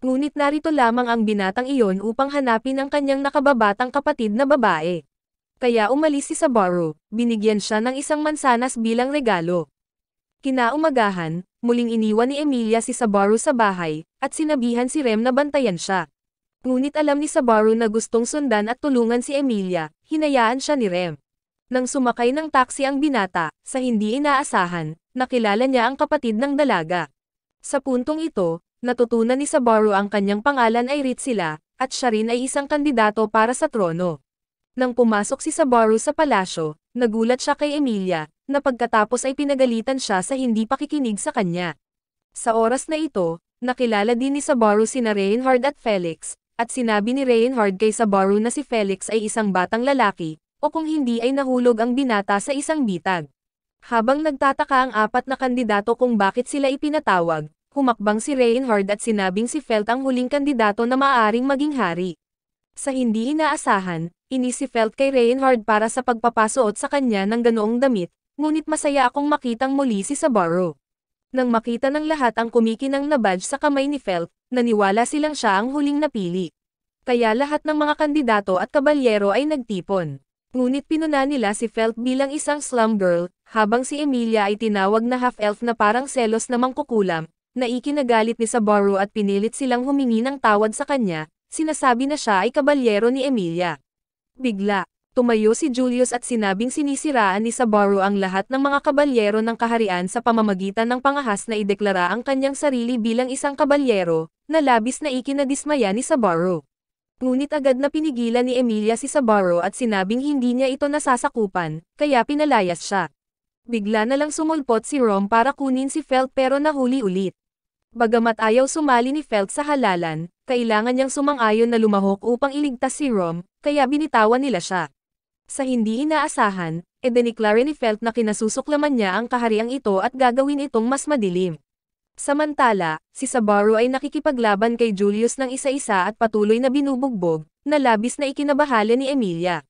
Ngunit narito lamang ang binatang iyon upang hanapin ang kanyang nakababatang kapatid na babae. Kaya umalis si Sabaru, binigyan siya ng isang mansanas bilang regalo. Kinaumagahan, muling iniwan ni Emilia si Sabaru sa bahay, at sinabihan si Rem na bantayan siya. Ngunit alam ni Sabaru na gustong sundan at tulungan si Emilia, hinayaan siya ni Rem. Nang sumakay ng taxi ang binata, sa hindi inaasahan, nakilala niya ang kapatid ng dalaga. Sa puntong ito, natutunan ni Sabaru ang kanyang pangalan ay Ritzila, at siya rin ay isang kandidato para sa trono. Nang pumasok si Sabaru sa palasyo, nagulat siya kay Emilia, na pagkatapos ay pinagalitan siya sa hindi pakikinig sa kanya. Sa oras na ito, nakilala din ni Sabaru sina Reinhard at Felix, at sinabi ni Reinhard kay Sabaru na si Felix ay isang batang lalaki, o kung hindi ay nahulog ang binata sa isang bitag. Habang nagtataka ang apat na kandidato kung bakit sila ipinatawag, humakbang si Reinhard at sinabing si Felt ang huling kandidato na maaaring maging hari. Sa hindi inaasahan, inis si Felt kay Reinhard para sa pagpapasuot sa kanya ng ganoong damit, ngunit masaya akong makitang muli si Sabaru. Nang makita ng lahat ang kumikinang na badge sa kamay ni Felt, naniwala silang siya ang huling napili. Kaya lahat ng mga kandidato at kabalyero ay nagtipon. Ngunit pinuna nila si Felt bilang isang slum girl, habang si Emilia ay tinawag na half-elf na parang selos na mangkukulam, na ikinagalit ni Sabaru at pinilit silang humingi ng tawad sa kanya, sinasabi na siya ay kabalyero ni Emilia. Bigla, tumayo si Julius at sinabing sinisiraan ni Sabaru ang lahat ng mga kabalyero ng kaharian sa pamamagitan ng pangahas na ideklara ang kanyang sarili bilang isang kabalyero, na labis na ikinadismaya ni Sabaru. Ngunit agad na pinigilan ni Emilia si Sabaru at sinabing hindi niya ito nasasakupan, kaya pinalayas siya. Bigla na lang sumulpot si Rom para kunin si Felt pero nahuli ulit. Bagamat ayaw sumali ni Felt sa halalan, kailangan niyang sumang-ayon na lumahok upang iligtas si Rom, kaya binitawan nila siya. Sa hindi inaasahan, idiniklare ni Felt na kinasusuklaman niya ang kahariang ito at gagawin itong mas madilim. Samantala, si Sabaru ay nakikipaglaban kay Julius ng isa-isa at patuloy na binubugbog, na labis na ikinabahala ni Emilia.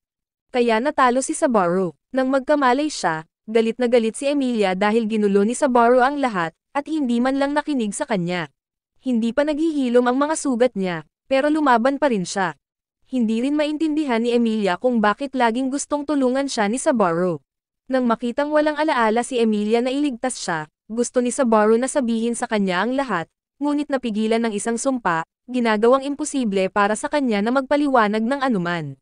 Kaya natalo si Sabaru. Nang magkamalay siya, galit na galit si Emilia dahil ginulo ni Sabaru ang lahat, at hindi man lang nakinig sa kanya. Hindi pa naghihilom ang mga sugat niya, pero lumaban pa rin siya. Hindi rin maintindihan ni Emilia kung bakit laging gustong tulungan siya ni Sabaru. Nang makitang walang alaala si Emilia na iligtas siya, gusto ni Sabaru na sabihin sa kanya ang lahat, ngunit napigilan ng isang sumpa, ginagawang imposible para sa kanya na magpaliwanag ng anuman.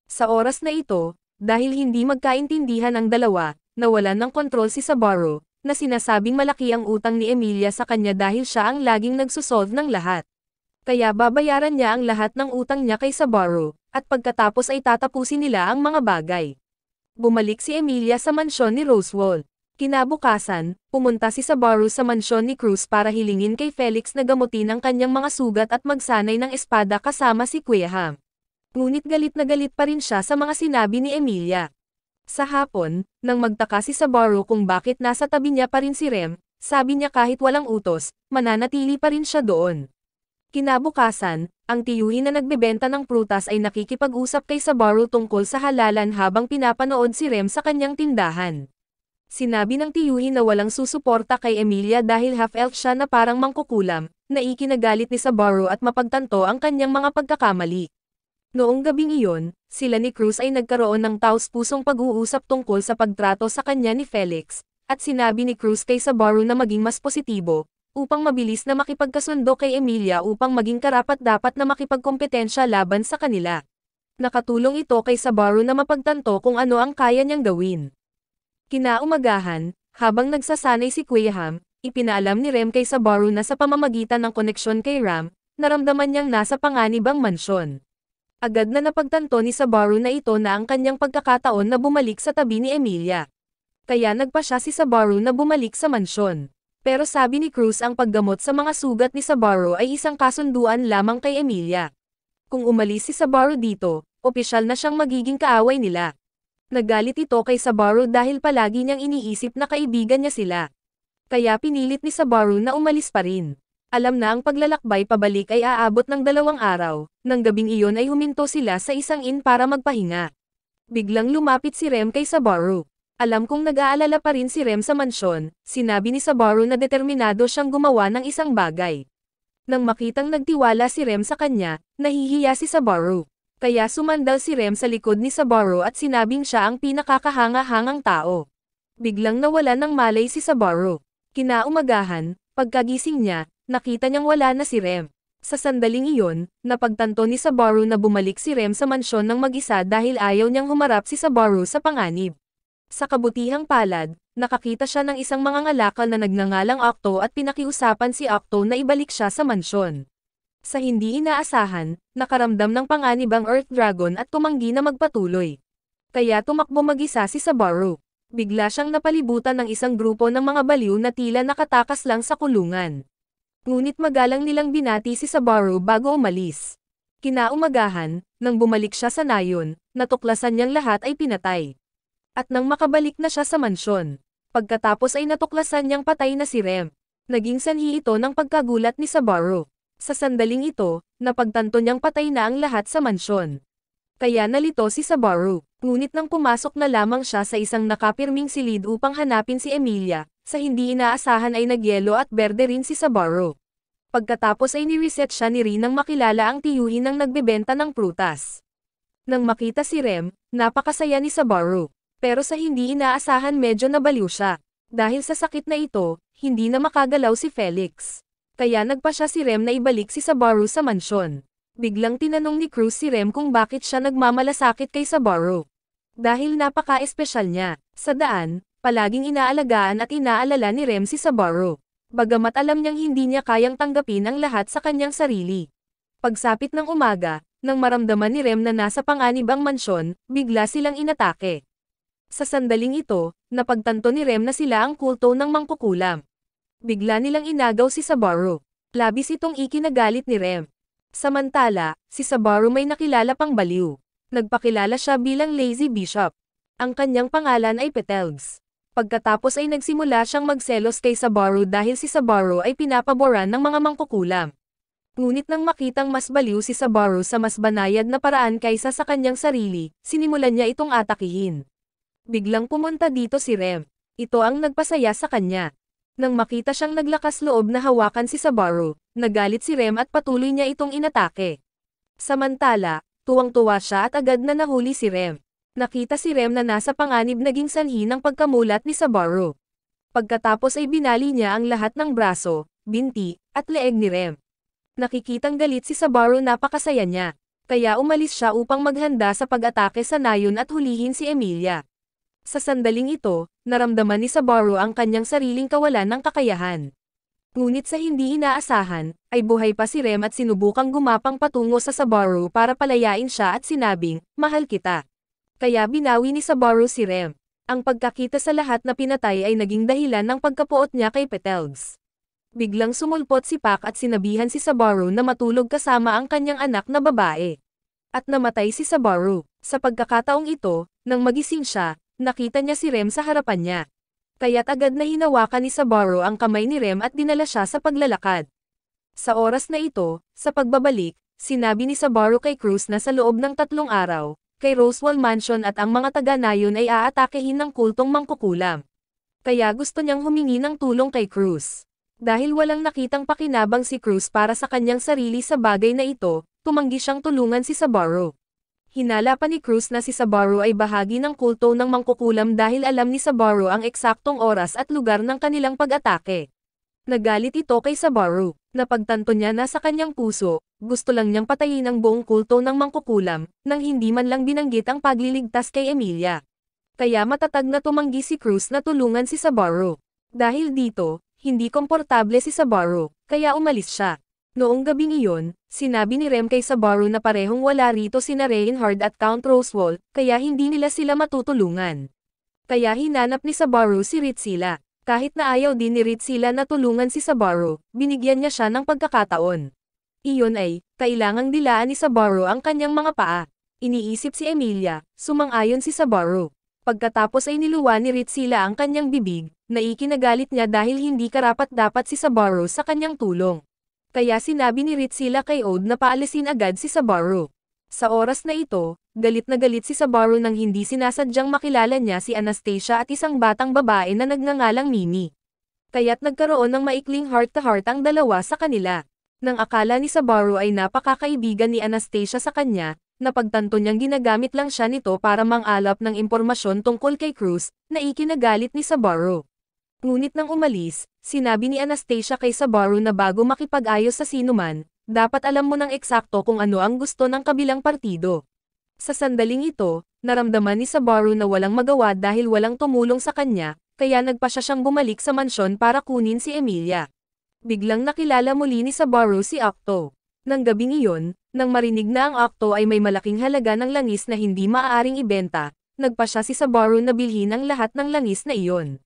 Sa oras na ito, dahil hindi magkaintindihan ang dalawa, nawalan ng kontrol si Sabaru, na sinasabing malaki ang utang ni Emilia sa kanya dahil siya ang laging nagsusolve ng lahat. Kaya babayaran niya ang lahat ng utang niya kay Sabaru, at pagkatapos ay tatapusin nila ang mga bagay. Bumalik si Emilia sa mansyon ni Roswell. Kinabukasan, pumunta si Sabaru sa mansyon ni Cruz para hilingin kay Felix na gamutin ang kanyang mga sugat at magsanay ng espada kasama si Kuya Ham. Ngunit galit na galit pa rin siya sa mga sinabi ni Emilia. Sa hapon, nang magtaka si Sabaru kung bakit nasa tabi niya pa rin si Rem, sabi niya kahit walang utos, mananatili pa rin siya doon. Kinabukasan, ang tiyuhin na nagbebenta ng prutas ay nakikipag-usap kay Sabaru tungkol sa halalan habang pinapanood si Rem sa kanyang tindahan. Sinabi ng tiyuhin na walang susuporta kay Emilia dahil half-elf siya na parang mangkukulam, na ikinagalit ni Sabaru at mapagtanto ang kanyang mga pagkakamali. Noong gabing iyon, sila ni Cruz ay nagkaroon ng taos-pusong pag-uusap tungkol sa pagtrato sa kanya ni Felix, at sinabi ni Cruz kay Sabaru na maging mas positibo, upang mabilis na makipagkasundo kay Emilia upang maging karapat-dapat na makipagkompetensya laban sa kanila. Nakatulong ito kay Sabaru na mapagtanto kung ano ang kaya niyang gawin. Kinaumagahan, habang nagsasanay si Kuya Ham, ipinaalam ni Rem kay Sabaru na sa pamamagitan ng koneksyon kay Ram, naramdaman niyang nasa panganib ang mansyon. Agad na napagtanto ni Sabaru na ito na ang kanyang pagkakataon na bumalik sa tabi ni Emilia. Kaya nagpa siya si Sabaru na bumalik sa mansyon. Pero sabi ni Cruz ang paggamot sa mga sugat ni Sabaru ay isang kasunduan lamang kay Emilia. Kung umalis si Sabaru dito, opisyal na siyang magiging kaaway nila. Nagalit ito kay Sabaru dahil palagi niyang iniisip na kaibigan niya sila. Kaya pinilit ni Sabaru na umalis pa rin. Alam na ang paglalakbay pabalik ay aabot ng 2 araw, nang gabing iyon ay huminto sila sa isang inn para magpahinga. Biglang lumapit si Rem kay Sabaru. Alam kong nag-aalala pa rin si Rem sa mansyon, sinabi ni Sabaru na determinado siyang gumawa ng isang bagay. Nang makitang nagtiwala si Rem sa kanya, nahihiya si Sabaru. Kaya sumandal si Rem sa likod ni Sabaru at sinabing siya ang pinakakahanga-hangang tao. Biglang nawala ng malay si Sabaru. Kinaumagahan, pagkagising niya, nakita niyang wala na si Rem. Sa sandaling iyon, napagtanto ni Sabaru na bumalik si Rem sa mansyon ng mag-isa dahil ayaw niyang humarap si Sabaru sa panganib. Sa kabutihang palad, nakakita siya ng isang mangangalakal na nagngangalang Octo at pinakiusapan si Octo na ibalik siya sa mansyon. Sa hindi inaasahan, nakaramdam ng panganib ang Earth Dragon at tumanggi na magpatuloy. Kaya tumakbo mag-isa si Sabaru. Bigla siyang napalibutan ng isang grupo ng mga baliw na tila nakatakas lang sa kulungan. Ngunit magalang nilang binati si Sabaru bago umalis. Kinaumagahan, nang bumalik siya sa nayon, natuklasan niyang lahat ay pinatay. At nang makabalik na siya sa mansyon, pagkatapos ay natuklasan niyang patay na si Rem. Naging sanhi ito ng pagkagulat ni Sabaru. Sa sandaling ito, napagtanto niyang patay na ang lahat sa mansyon. Kaya nalito si Sabaru. Ngunit nang pumasok na lamang siya sa isang nakapirming silid upang hanapin si Emilia, sa hindi inaasahan ay nagyelo at berde rin si Sabaru. Pagkatapos ay ni-reset siya ni Rin nang makilala ang tiyuhin ng nagbebenta ng prutas. Nang makita si Rem, napakasaya ni Sabaru. Pero sa hindi inaasahan medyo nabaliw siya. Dahil sa sakit na ito, hindi na makagalaw si Felix. Kaya nagpa siya si Rem na ibalik si Sabaru sa mansyon. Biglang tinanong ni Cruz si Rem kung bakit siya nagmamalasakit kay Sabaru. Dahil napaka-espesyal niya. Sa daan, palaging inaalagaan at inaalala ni Rem si Sabaru. Bagamat alam niyang hindi niya kayang tanggapin ang lahat sa kanyang sarili. Pagsapit ng umaga, nang maramdaman ni Rem na nasa panganib ang mansyon, bigla silang inatake. Sa sandaling ito, napagtanto ni Rem na sila ang kulto ng mangkukulam. Bigla nilang inagaw si Sabaru. Labis itong ikinagalit ni Rem. Samantala, si Sabaru may nakilala pang baliw. Nagpakilala siya bilang Lazy Bishop. Ang kanyang pangalan ay Petelgs. Pagkatapos ay nagsimula siyang magselos kay Sabaru dahil si Sabaru ay pinapaboran ng mga mangkukulam. Ngunit nang makitang mas baliw si Sabaru sa mas banayad na paraan kaysa sa kanyang sarili, sinimulan niya itong atakihin. Biglang pumunta dito si Rem. Ito ang nagpasaya sa kanya. Nang makita siyang naglakas loob na hawakan si Sabaru, nagalit si Rem at patuloy niya itong inatake. Samantala, tuwang-tuwa siya at agad na nahuli si Rem. Nakita si Rem na nasa panganib naging sanhi ng pagkamulat ni Sabaru. Pagkatapos ay binali niya ang lahat ng braso, binti, at leeg ni Rem. Nakikitang galit si Sabaru napakasaya niya. Kaya umalis siya upang maghanda sa pag-atake sa nayon at hulihin si Emilia. Sa sandaling ito, naramdaman ni Sabaru ang kanyang sariling kawalan ng kakayahan. Ngunit sa hindi inaasahan, ay buhay pa si Rem at sinubukang gumapang patungo sa Sabaru para palayain siya at sinabing, "Mahal kita." Kaya binawi ni Sabaru si Rem. Ang pagkakita sa lahat na pinatay ay naging dahilan ng pagkapuot niya kay Petelgs. Biglang sumulpot si Pac at sinabihan si Sabaru na matulog kasama ang kanyang anak na babae. At namatay si Sabaru. Sa pagkakataong ito, nang magising siya, nakita niya si Rem sa harapan niya. Kaya't agad na hinawakan ni Sabaru ang kamay ni Rem at dinala siya sa paglalakad. Sa oras na ito, sa pagbabalik, sinabi ni Sabaru kay Cruz na sa loob ng 3 araw, kay Roswell Mansion at ang mga taga-nayon ay aatakehin ng kultong mangkukulam. Kaya gusto niyang humingi ng tulong kay Cruz. Dahil walang nakitang pakinabang si Cruz para sa kanyang sarili sa bagay na ito, tumanggi siyang tulungan si Sabaru. Hinala pa ni Cruz na si Sabaru ay bahagi ng kulto ng mangkukulam dahil alam ni Sabaru ang eksaktong oras at lugar ng kanilang pag-atake. Nagalit ito kay Sabaru. Napagtanto niya na sa kanyang puso, gusto lang niyang patayin ang buong kulto ng mangkukulam, nang hindi man lang binanggit ang pagliligtas kay Emilia. Kaya matatag na tumanggi si Cruz na tulungan si Sabaru. Dahil dito, hindi komportable si Sabaru, kaya umalis siya. Noong gabing iyon, sinabi ni Rem kay Sabaru na parehong wala rito sina Reinhard at Count Roswell, kaya hindi nila sila matutulungan. Kaya hinanap ni Sabaru si Ritzila. Kahit na ayaw din ni Ritzila na tulungan si Sabaru, binigyan niya siya ng pagkakataon. Iyon ay, kailangang dilaan ni Sabaru ang kanyang mga paa. Iniisip si Emilia, sumang-ayon si Sabaru. Pagkatapos ay niluwa ni Ritzila ang kanyang bibig, na ikinagalit niya dahil hindi karapat-dapat si Sabaru sa kanyang tulong. Kaya sinabi ni Ritzila kay Ode na paalisin agad si Sabaru. Sa oras na ito, galit na galit si Sabaru nang hindi sinasadyang makilala niya si Anastasia at isang batang babae na nagngangalang Mimi. Kaya't nagkaroon ng maikling heart-to-heart ang dalawa sa kanila. Nang akala ni Sabaru ay napakakaibigan ni Anastasia sa kanya, napagtanto niyang ginagamit lang siya nito para mang-alap ng impormasyon tungkol kay Cruz, na ikinagalit ni Sabaru. Ngunit nang umalis, sinabi ni Anastasia kay Sabaru na bago makipag-ayos sa sinuman, dapat alam mo ng eksakto kung ano ang gusto ng kabilang partido. Sa sandaling ito, naramdaman ni Sabaru na walang magawa dahil walang tumulong sa kanya, kaya nagpasya siyang bumalik sa mansyon para kunin si Emilia. Biglang nakilala muli ni Sabaru si Octo. Nang gabing iyon, nang marinig na ang Octo ay may malaking halaga ng langis na hindi maaaring ibenta, nagpasya si Sabaru na bilhin ang lahat ng langis na iyon.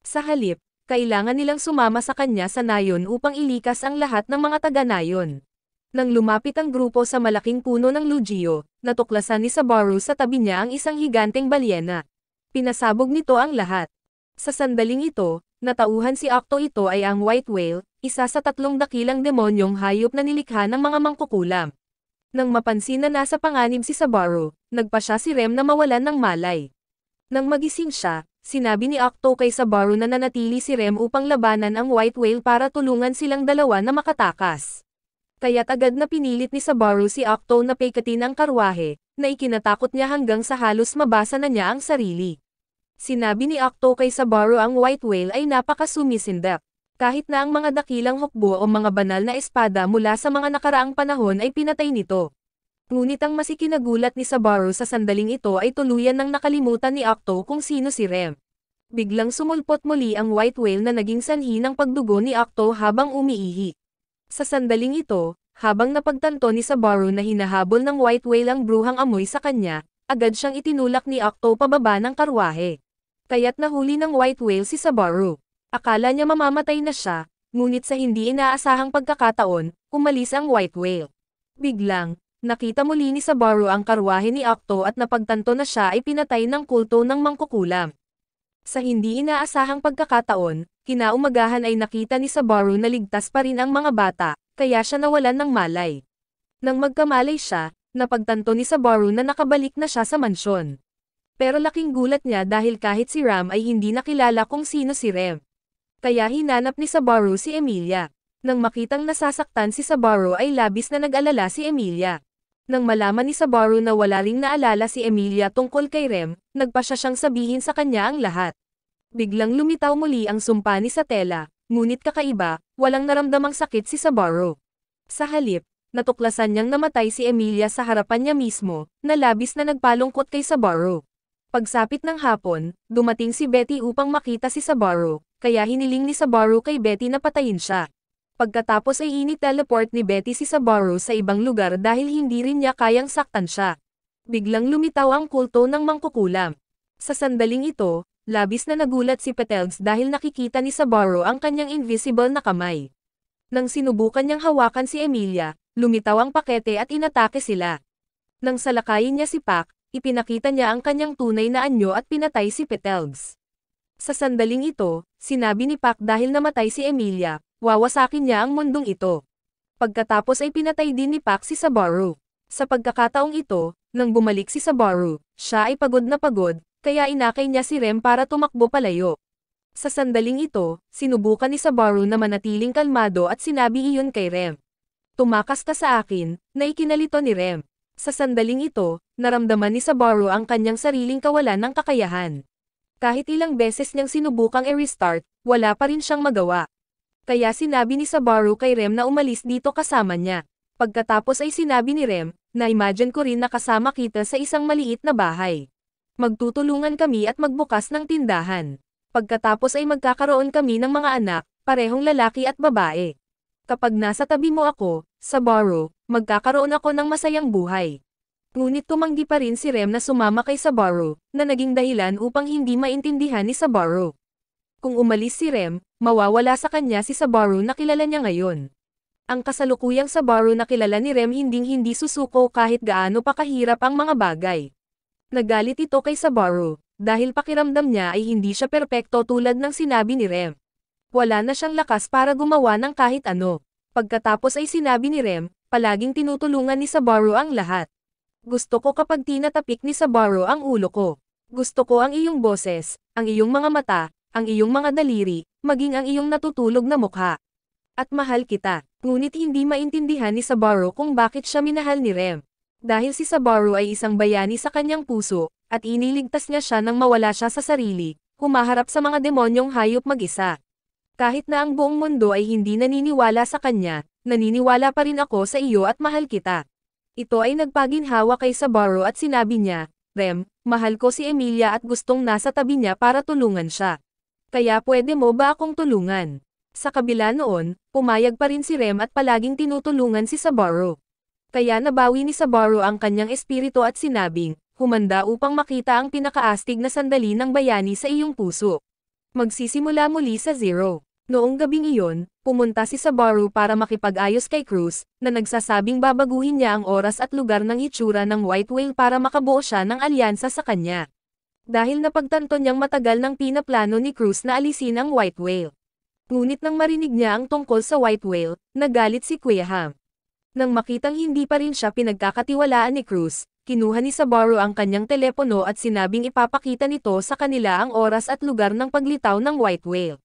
Sa halip, kailangan nilang sumama sa kanya sa nayon upang ilikas ang lahat ng mga taga-nayon. Nang lumapit ang grupo sa malaking puno ng Lugio, natuklasan ni Sabaru sa tabi niya ang isang higanteng balyena. Pinasabog nito ang lahat. Sa sandaling ito, natauhan si Octo ito ay ang White Whale, isa sa 3 dakilang demonyong hayop na nilikha ng mga mangkukulam. Nang mapansin na nasa panganib si Sabaru, nagpasya si Rem na mawalan ng malay. Nang magising siya, sinabi ni Octo kay Sabaru na nanatili si Rem upang labanan ang White Whale para tulungan silang dalawa na makatakas. Kaya't agad na pinilit ni Sabaru si Octo na pekatin ang karwahe, na ikinatakot niya hanggang sa halos mabasa na niya ang sarili. Sinabi ni Octo kay Sabaru ang White Whale ay napakasumisindap. Kahit na ang mga dakilang hukbo o mga banal na espada mula sa mga nakaraang panahon ay pinatay nito. Ngunit ang mas ikinagulat ni Sabaru sa sandaling ito ay tuluyan ng nakalimutan ni Octo kung sino si Rem. Biglang sumulpot muli ang White Whale na naging sanhi ng pagdugo ni Octo habang umiihi. Sa sandaling ito, habang napagtanto ni Sabaru na hinahabol ng White Whale ang bruhang amoy sa kanya, agad siyang itinulak ni Octo pababa ng karwahe. Kaya't nahuli ng White Whale si Sabaru. Akala niya mamamatay na siya, ngunit sa hindi inaasahang pagkakataon, umalis ang White Whale. Biglang, nakita muli ni Sabaru ang karwahe ni Octo at napagtanto na siya ay pinatay ng kulto ng mangkukulam. Sa hindi inaasahang pagkakataon, kinaumagahan ay nakita ni Sabaru na ligtas pa rin ang mga bata, kaya siya nawalan ng malay. Nang magkamalay siya, napagtanto ni Sabaru na nakabalik na siya sa mansyon. Pero laking gulat niya dahil kahit si Ram ay hindi nakilala kung sino si Rem. Kaya hinanap ni Sabaru si Emilia. Nang makitang nasasaktan si Sabaru ay labis na nag-alala si Emilia. Nang malaman ni Sabaru na wala ring naalala si Emilia tungkol kay Rem, nagpasya siyang sabihin sa kanya ang lahat. Biglang lumitaw muli ang sumpa ni Satella, ngunit kakaiba, walang naramdamang sakit si Sabaru. Sa halip, natuklasan niyang namatay si Emilia sa harapan niya mismo, na labis na nagpalungkot kay Sabaru. Pagsapit ng hapon, dumating si Betty upang makita si Sabaru, kaya hiniling ni Sabaru kay Betty na patayin siya. Pagkatapos ay ini-teleport ni Betty si Sabaru sa ibang lugar dahil hindi rin niya kayang saktan siya. Biglang lumitaw ang kulto ng mangkukulam. Sa sandaling ito, labis na nagulat si Petelgs dahil nakikita ni Sabaru ang kanyang invisible na kamay. Nang sinubukan niyang hawakan si Emilia, lumitaw ang pakete at inatake sila. Nang salakayin niya si Pac, ipinakita niya ang kanyang tunay na anyo at pinatay si Petelgs. Sa sandaling ito, sinabi ni Pac dahil namatay si Emilia, wawasakin niya ang mundong ito. Pagkatapos ay pinatay din ni Pac si Sabaru. Sa pagkakataong ito, nang bumalik si Sabaru, siya ay pagod na pagod, kaya inakay niya si Rem para tumakbo palayo. Sa sandaling ito, sinubukan ni Sabaru na manatiling kalmado at sinabi iyon kay Rem. Tumakas ka sa akin, na ikinalito ni Rem. Sa sandaling ito, naramdaman ni Sabaru ang kanyang sariling kawalan ng kakayahan. Kahit ilang beses niyang sinubukang i-restart, wala pa rin siyang magawa. Kaya sinabi ni Sabaru kay Rem na umalis dito kasama niya. Pagkatapos ay sinabi ni Rem, na imagine ko rin na kasama kita sa isang maliit na bahay. Magtutulungan kami at magbukas ng tindahan. Pagkatapos ay magkakaroon kami ng mga anak, parehong lalaki at babae. Kapag nasa tabi mo ako, Sabaru, magkakaroon ako ng masayang buhay. Ngunit tumanggi pa rin si Rem na sumama kay Sabaru, na naging dahilan upang hindi maintindihan ni Sabaru. Kung umalis si Rem, mawawala sa kanya si Sabaru na kilala niya ngayon. Ang kasalukuyang Sabaru na kilala ni Rem hindi susuko kahit gaano pa kahirap ang mga bagay. Nagalit ito kay Sabaru, dahil pakiramdam niya ay hindi siya perpekto tulad ng sinabi ni Rem. Wala na siyang lakas para gumawa ng kahit ano. Pagkatapos ay sinabi ni Rem, palaging tinutulungan ni Sabaru ang lahat. Gusto ko kapag tinatapik ni Sabaru ang ulo ko. Gusto ko ang iyong boses, ang iyong mga mata, ang iyong mga daliri, maging ang iyong natutulog na mukha. At mahal kita. Ngunit hindi maintindihan ni Sabaru kung bakit siya minahal ni Rem. Dahil si Sabaru ay isang bayani sa kanyang puso, at iniligtas niya siya nang mawala siya sa sarili, humaharap sa mga demonyong hayop mag-isa. Kahit na ang buong mundo ay hindi naniniwala sa kanya, naniniwala pa rin ako sa iyo at mahal kita. Ito ay nagpaginhawa kay Saburo at sinabi niya, Rem, mahal ko si Emilia at gustong nasa tabi niya para tulungan siya. Kaya pwede mo ba akong tulungan? Sa kabila noon, pumayag pa rin si Rem at palaging tinutulungan si Saburo. Kaya nabawi ni Saburo ang kanyang espiritu at sinabing, humanda upang makita ang pinakaastig na sandali ng bayani sa iyong puso. Magsisimula muli sa zero. Noong gabing iyon, pumunta si Saburo para makipag-ayos kay Cruz, na nagsasabing babaguhin niya ang oras at lugar ng itsura ng White Whale para makabuo siya ng alyansa sa kanya. Dahil napagtanto niyang matagal nang pinaplano ni Cruz na alisin ang White Whale. Ngunit nang marinig niya ang tungkol sa White Whale, nagalit si Kuya Ham. Nang makitang hindi pa rin siya pinagkakatiwalaan ni Cruz, kinuha ni Saburo ang kanyang telepono at sinabing ipapakita nito sa kanila ang oras at lugar ng paglitaw ng White Whale.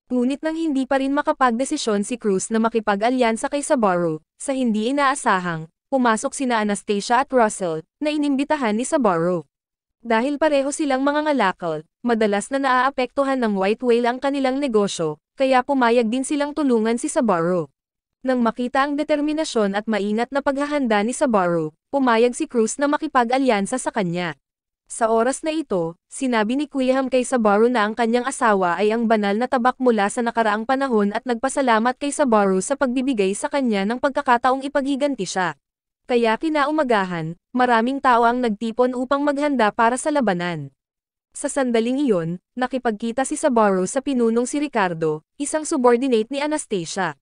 Ngunit nang hindi pa rin makapagdesisyon si Cruz na makipag-alyansa kay Saburo, sa hindi inaasahang, pumasok sina Anastasia at Russell, na inimbitahan ni Saburo. Dahil pareho silang mga ngalakal, madalas na naaapektuhan ng White Whale ang kanilang negosyo, kaya pumayag din silang tulungan si Saburo. Nang makita ang determinasyon at maingat na paghahanda ni Saburo, pumayag si Cruz na makipag-alyansa sa kanya. Sa oras na ito, sinabi ni Kuya Ham kay Saburo na ang kanyang asawa ay ang banal na tabak mula sa nakaraang panahon at nagpasalamat kay Saburo sa pagbibigay sa kanya ng pagkakataong ipaghiganti siya. Kaya kinaumagahan, maraming tao ang nagtipon upang maghanda para sa labanan. Sa sandaling iyon, nakipagkita si Saburo sa pinunong si Ricardo, isang subordinate ni Anastasia.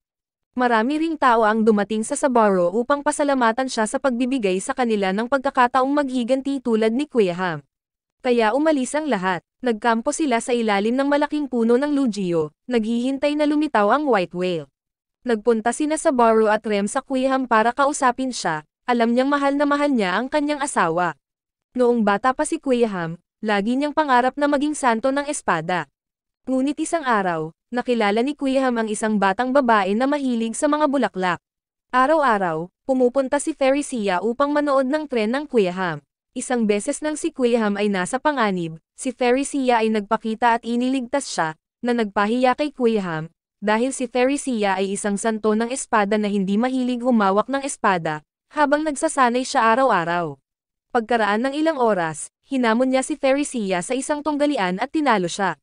Marami ring tao ang dumating sa Saburo upang pasalamatan siya sa pagbibigay sa kanila ng pagkakataong maghiganti tulad ni Kuya Ham. Kaya umalis ang lahat, nagkampo sila sa ilalim ng malaking puno ng Lugio, naghihintay na lumitaw ang White Whale. Nagpunta sina Saburo at Rem sa Kuya Ham para kausapin siya, alam niyang mahal na mahal niya ang kanyang asawa. Noong bata pa si Kuya Ham, lagi niyang pangarap na maging santo ng espada. Ngunit isang araw, nakilala ni Kuya Ham ang isang batang babae na mahilig sa mga bulaklak. Araw-araw, pumupunta si Theresia upang manood ng tren ng Kuya Ham. Isang beses nang si Kuya Ham ay nasa panganib, si Theresia ay nagpakita at iniligtas siya, na nagpahiya kay Kuya Ham, dahil si Theresia ay isang santo ng espada na hindi mahilig humawak ng espada, habang nagsasanay siya araw-araw. Pagkaraan ng ilang oras, hinamon niya si Theresia sa isang tunggalian at tinalo siya.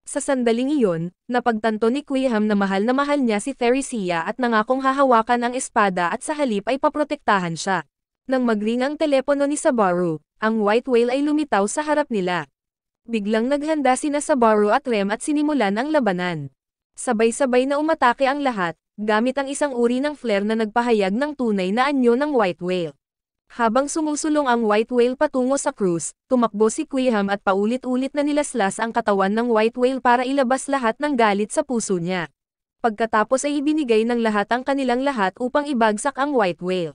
Sa sandaling iyon, napagtanto ni Kuya Ham na mahal niya si Theresia at nangakong hahawakan ang espada at sa halip ay paprotektahan siya. Nang magring ang telepono ni Saburo, ang White Whale ay lumitaw sa harap nila. Biglang naghanda sina Saburo at Rem at sinimulan ang labanan. Sabay-sabay na umatake ang lahat, gamit ang isang uri ng flare na nagpahayag ng tunay na anyo ng White Whale. Habang sumusulong ang White Whale patungo sa Cruz, tumakbo si Kuya Ham at paulit-ulit na nilaslas ang katawan ng White Whale para ilabas lahat ng galit sa puso niya. Pagkatapos ay ibinigay ng lahat ang kanilang lahat upang ibagsak ang White Whale.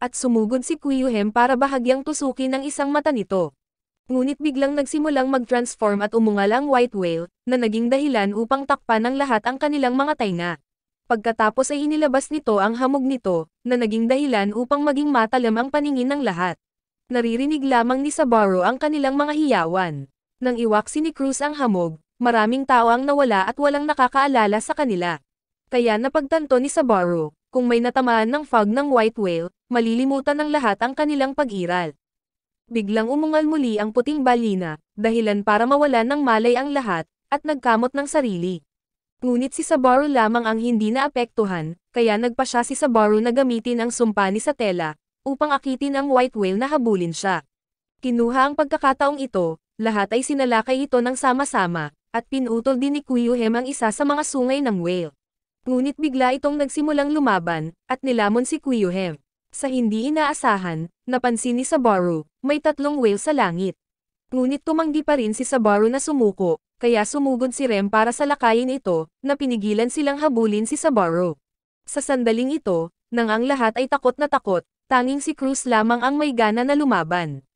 At sumugod si Kuya Ham para bahagyang tusukin ang isang mata nito. Ngunit biglang nagsimulang mag-transform at umungal ang White Whale, na naging dahilan upang takpan ng lahat ang kanilang mga tainga. Pagkatapos ay inilabas nito ang hamog nito, na naging dahilan upang maging matalam ang paningin ng lahat. Naririnig lamang ni Saburo ang kanilang mga hiyawan. Nang iwaksi ni Cruz ang hamog, maraming tao ang nawala at walang nakakaalala sa kanila. Kaya napagtanto ni Saburo, kung may natamaan ng fog ng White Whale, malilimutan ng lahat ang kanilang pag-iral. Biglang umungal muli ang puting balina, dahilan para mawalan ng malay ang lahat, at nagkamot ng sarili. Ngunit si Saburo lamang ang hindi naapektuhan, kaya nagpa siya si Saburo na gamitin ang sumpa ni Satella, upang akitin ang White Whale na habulin siya. Kinuha ang pagkakataong ito, lahat ay sinalakay ito ng sama-sama, at pinutol din ni Kuya Ham ang isa sa mga sungay ng whale. Ngunit bigla itong nagsimulang lumaban, at nilamon si Kuya Ham. Sa hindi inaasahan, napansin ni Saburo, may 3 whale sa langit. Ngunit tumanggi pa rin si Saburo na sumuko, kaya sumugod si Rem para salakayin ito, na pinigilan silang habulin si Saburo. Sa sandaling ito, nang ang lahat ay takot na takot, tanging si Cruz lamang ang may gana na lumaban.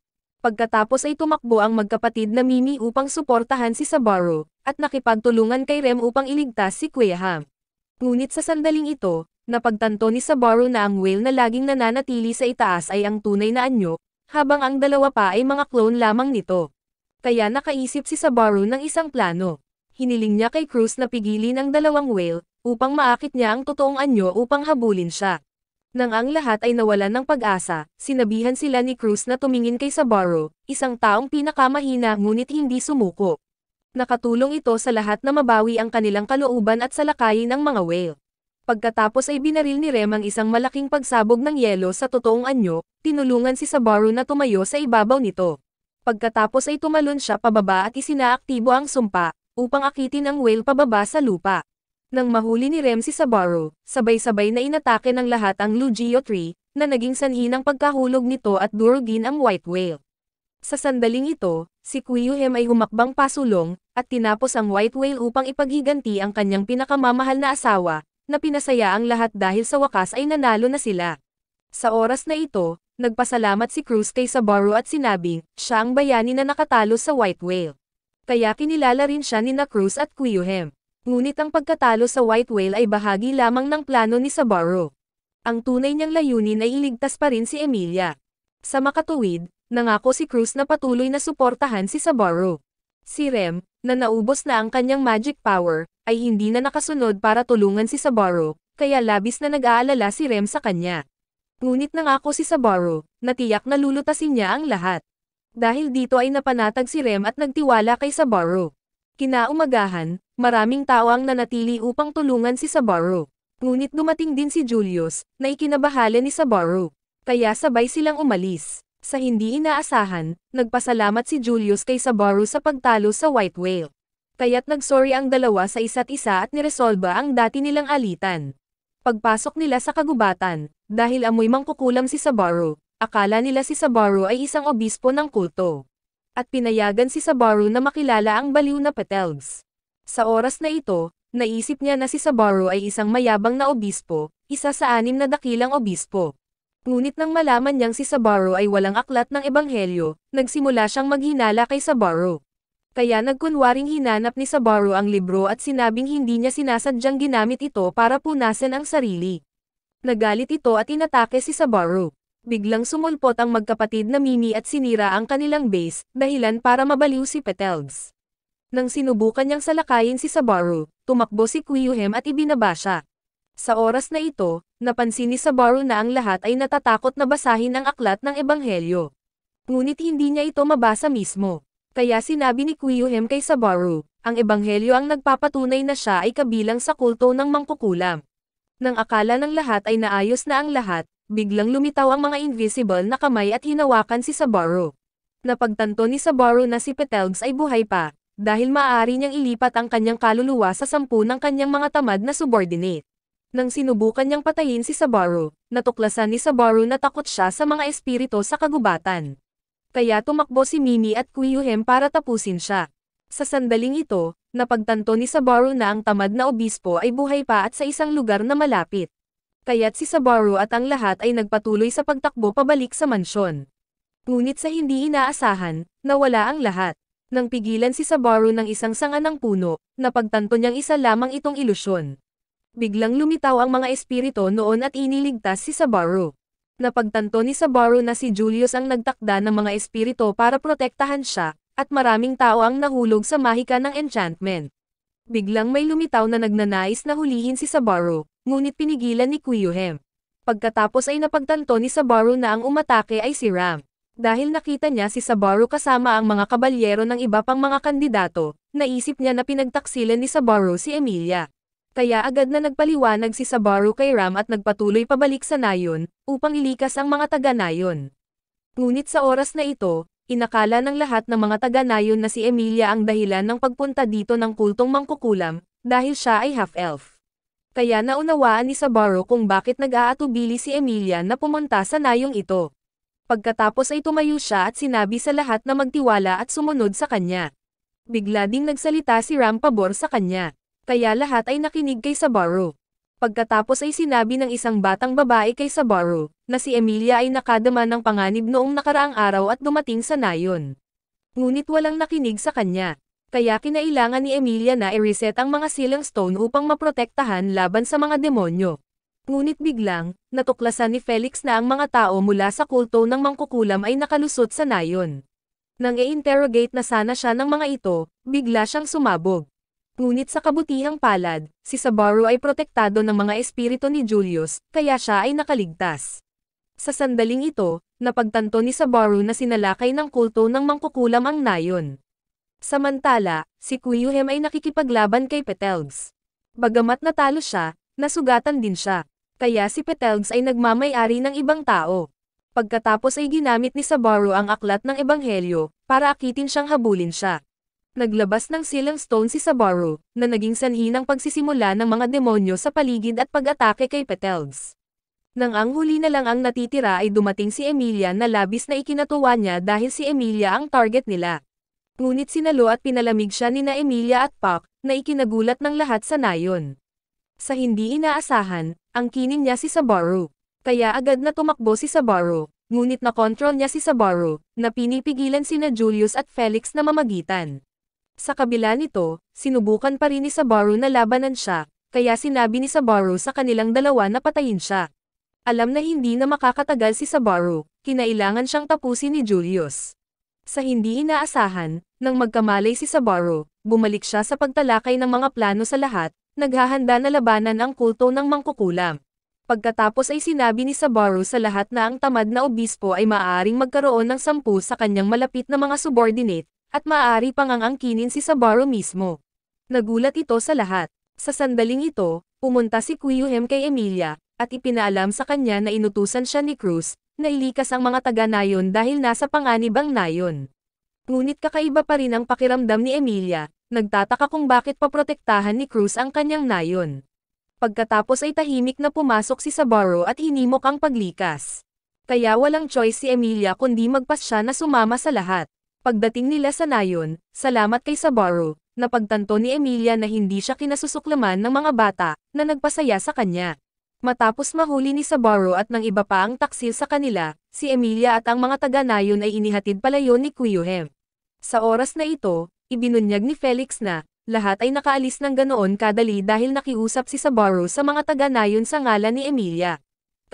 Pagkatapos ay tumakbo ang magkapatid na Mimi upang suportahan si Saburo, at nakipagtulungan kay Rem upang iligtas si Kuya Ham. Ngunit sa sandaling ito, napagtanto ni Saburo na ang whale na laging nananatili sa itaas ay ang tunay na anyo, habang ang dalawa pa ay mga clone lamang nito. Kaya nakaisip si Saburo ng isang plano. hiniling niya kay Cruz na pigilin ang dalawang whale, upang maakit niya ang totoong anyo upang habulin siya. Nang ang lahat ay nawalan ng pag-asa, sinabihan sila ni Cruz na tumingin kay Sabaro, isang taong pinakamahina ngunit hindi sumuko. Nakatulong ito sa lahat na mabawi ang kanilang kalooban at salakayin ang mga whale. Pagkatapos ay binaril ni Rem ang isang malaking pagsabog ng yelo sa totoong anyo, tinulungan si Sabaro na tumayo sa ibabaw nito. Pagkatapos ay tumalon siya pababa at isinaaktibo ang sumpa, upang akitin ang whale pababa sa lupa. Nang mahuli ni Rem si Sabaro, sabay-sabay na inatake ng lahat ang Lugio tree, na naging sanhi ng pagkahulog nito at durugin ang white whale. Sa sandaling ito, si Quiyuhem ay humakbang pasulong, at tinapos ang white whale upang ipaghiganti ang kanyang pinakamamahal na asawa, na pinasaya ang lahat dahil sa wakas ay nanalo na sila. Sa oras na ito, nagpasalamat si Cruz kay Sabaro at sinabing, siya ang bayani na nakatalo sa white whale. Kaya kinilala rin siya ni na Cruz at Quiyuhem. Ngunit ang pagkatalo sa white whale ay bahagi lamang ng plano ni Sabaro. Ang tunay niyang layunin ay iligtas pa rin si Emilia. Sa makatuwid, nangako si Cruz na patuloy na suportahan si Sabaro. Si Rem, na naubos na ang kanyang magic power, ay hindi na nakasunod para tulungan si Sabaro, kaya labis na nag-aalala si Rem sa kanya. Ngunit nangako si Sabaro, na tiyak na lulutasin niya ang lahat. Dahil dito ay napanatag si Rem at nagtiwala kay Sabaro. Kinaumagahan, maraming tao ang nanatili upang tulungan si Sabaro. Ngunit dumating din si Julius, na ikinabahala ni Sabaro. Kaya sabay silang umalis. Sa hindi inaasahan, nagpasalamat si Julius kay Sabaro sa pagtalo sa white whale. Kaya't nagsorry ang dalawa sa isa't isa at niresolba ang dati nilang alitan. Pagpasok nila sa kagubatan, dahil amoy mangkukulam si Sabaro, akala nila si Sabaro ay isang obispo ng kulto. At pinayagan si Sabaro na makilala ang baliw na Petelgs. Sa oras na ito, naisip niya na si Sabaro ay isang mayabang na obispo, isa sa 6 na dakilang obispo. Ngunit nang malaman niyang si Sabaro ay walang aklat ng ebanghelyo, nagsimula siyang maghinala kay Sabaro. Kaya nagkunwaring hinanap ni Sabaro ang libro at sinabing hindi niya sinasadyang ginamit ito para punasan ang sarili. Nagalit ito at inatake si Sabaro. Biglang sumulpot ang magkapatid na Mimi at sinira ang kanilang base, dahilan para mabaliw si Petelgs. Nang sinubukan niyang salakayin si Sabaro, tumakbo si Quiyuhem at ibinaba siya. Sa oras na ito, napansin ni Sabaro na ang lahat ay natatakot na basahin ang aklat ng ebanghelyo. Ngunit hindi niya ito mabasa mismo. Kaya sinabi ni Quiyuhem kay Sabaro, ang ebanghelyo ang nagpapatunay na siya ay kabilang sa kulto ng mangkukulam. Nang akala ng lahat ay naayos na ang lahat, biglang lumitaw ang mga invisible na kamay at hinawakan si Sabaro. Napagtanto ni Sabaro na si Petelgs ay buhay pa, dahil maaari niyang ilipat ang kanyang kaluluwa sa 10 ng kanyang mga tamad na subordinate. Nang sinubukan niyang patayin si Sabaro, natuklasan ni Sabaro na takot siya sa mga espiritu sa kagubatan. Kaya tumakbo si Mimi at Quiyuhem para tapusin siya. Sa sandaling ito, napagtanto ni Sabaro na ang tamad na obispo ay buhay pa at sa isang lugar na malapit. Kaya't si Sabaro at ang lahat ay nagpatuloy sa pagtakbo pabalik sa mansyon. Ngunit sa hindi inaasahan, nawala ang lahat. Nang pigilan si Sabaro ng isang sanga ng puno, napagtanto niyang isa lamang itong ilusyon. Biglang lumitaw ang mga espiritu noon at iniligtas si Sabaro. Napagtanto ni Sabaro na si Julius ang nagtakda ng mga espiritu para protektahan siya, at maraming tao ang nahulog sa mahika ng enchantment. Biglang may lumitaw na nagnanais na hulihin si Sabaro, ngunit pinigilan ni Quiyuhem. Pagkatapos ay napagtanto ni Sabaro na ang umatake ay si Ram. Dahil nakita niya si Sabaro kasama ang mga kabalyero ng iba pang mga kandidato, naisip niya na pinagtaksilan ni Sabaro si Emilia. Kaya agad na nagpaliwanag si Sabaro kay Ram at nagpatuloy pabalik sa nayon, upang ilikas ang mga taga-nayon. Ngunit sa oras na ito, inakala ng lahat ng mga taga-nayon na si Emilia ang dahilan ng pagpunta dito ng kultong mangkukulam, dahil siya ay half-elf. Kaya naunawaan ni Sabaro kung bakit nag-aatubili si Emilia na pumunta sa nayong ito. Pagkatapos ay tumayo siya at sinabi sa lahat na magtiwala at sumunod sa kanya. Bigla ding nagsalita si Ram pabor sa kanya. Kaya lahat ay nakinig kay Sabaro. Pagkatapos ay sinabi ng isang batang babae kay Sabaro, na si Emilia ay nakadama ng panganib noong nakaraang araw at dumating sa nayon. Ngunit walang nakinig sa kanya. Kaya kinailangan ni Emilia na i-reset ang mga silang stone upang maprotektahan laban sa mga demonyo. Ngunit biglang, natuklasan ni Felix na ang mga tao mula sa kulto ng mangkukulam ay nakalusot sa nayon. Nang i-interrogate na sana siya ng mga ito, bigla siyang sumabog. Ngunit sa kabutihang palad, si Sabaru ay protektado ng mga espiritu ni Julius, kaya siya ay nakaligtas. Sa sandaling ito, napagtanto ni Sabaru na sinalakay ng kulto ng mangkukulam ang nayon. Samantala, si Kyuhem ay nakikipaglaban kay Petelgs. Bagamat natalo siya, nasugatan din siya. Kaya si Petelgs ay nagmamay-ari ng ibang tao. Pagkatapos ay ginamit ni Sabaru ang aklat ng ebanghelyo, para akitin siyang habulin siya. Naglabas ng silang stone si Sabaru, na naging sanhi ng pagsisimula ng mga demonyo sa paligid at pag-atake kay Petelgs. Nang ang huli na lang ang natitira ay dumating si Emilia na labis na ikinatuwa niya dahil si Emilia ang target nila. Ngunit sinalo at pinalamig siya ni na Emilia at Puck, na ikinagulat ng lahat sa nayon. Sa hindi inaasahan, ang kinin niya si Sabaru. Kaya agad na tumakbo si Sabaru, ngunit nakontrol niya si Sabaru, na pinipigilan sina Julius at Felix na mamagitan. Sa kabila nito, sinubukan pa rin ni Sabaru na labanan siya, kaya sinabi ni Sabaru sa kanilang dalawa na patayin siya. Alam na hindi na makakatagal si Sabaru, kinailangan siyang tapusin ni Julius. Sa hindi inaasahan, nang magkamalay si Sabaru, bumalik siya sa pagtalakay ng mga plano sa lahat, naghahanda na labanan ang kulto ng mangkukulam. Pagkatapos ay sinabi ni Sabaru sa lahat na ang tamad na obispo ay maaaring magkaroon ng 10 sa kanyang malapit na mga subordinate, at maaari pang angkinin si Sabaru mismo. Nagulat ito sa lahat. Sa sandaling ito, pumunta si Kyuhem kay Emilia, at ipinaalam sa kanya na inutusan siya ni Cruz, na ilikas ang mga taga-nayon dahil nasa panganib ang nayon. Ngunit kakaiba pa rin ang pakiramdam ni Emilia, nagtataka kung bakit paprotektahan ni Cruz ang kanyang nayon. Pagkatapos ay tahimik na pumasok si Sabaru at hinimok ang paglikas. Kaya walang choice si Emilia kundi magpasya na sumama sa lahat. Pagdating nila sa nayon, salamat kay Sabaru, napagtanto ni Emilia na hindi siya kinasusuklaman ng mga bata, na nagpasaya sa kanya. Matapos mahuli ni Sabaru at ng iba pa ang taksil sa kanila, si Emilia at ang mga taga-nayon ay inihatid palayo ni Kyuhem. Sa oras na ito, ibinunyag ni Felix na, lahat ay nakaalis ng ganoon kadali dahil nakiusap si Sabaru sa mga taga-nayon sa ngalan ni Emilia.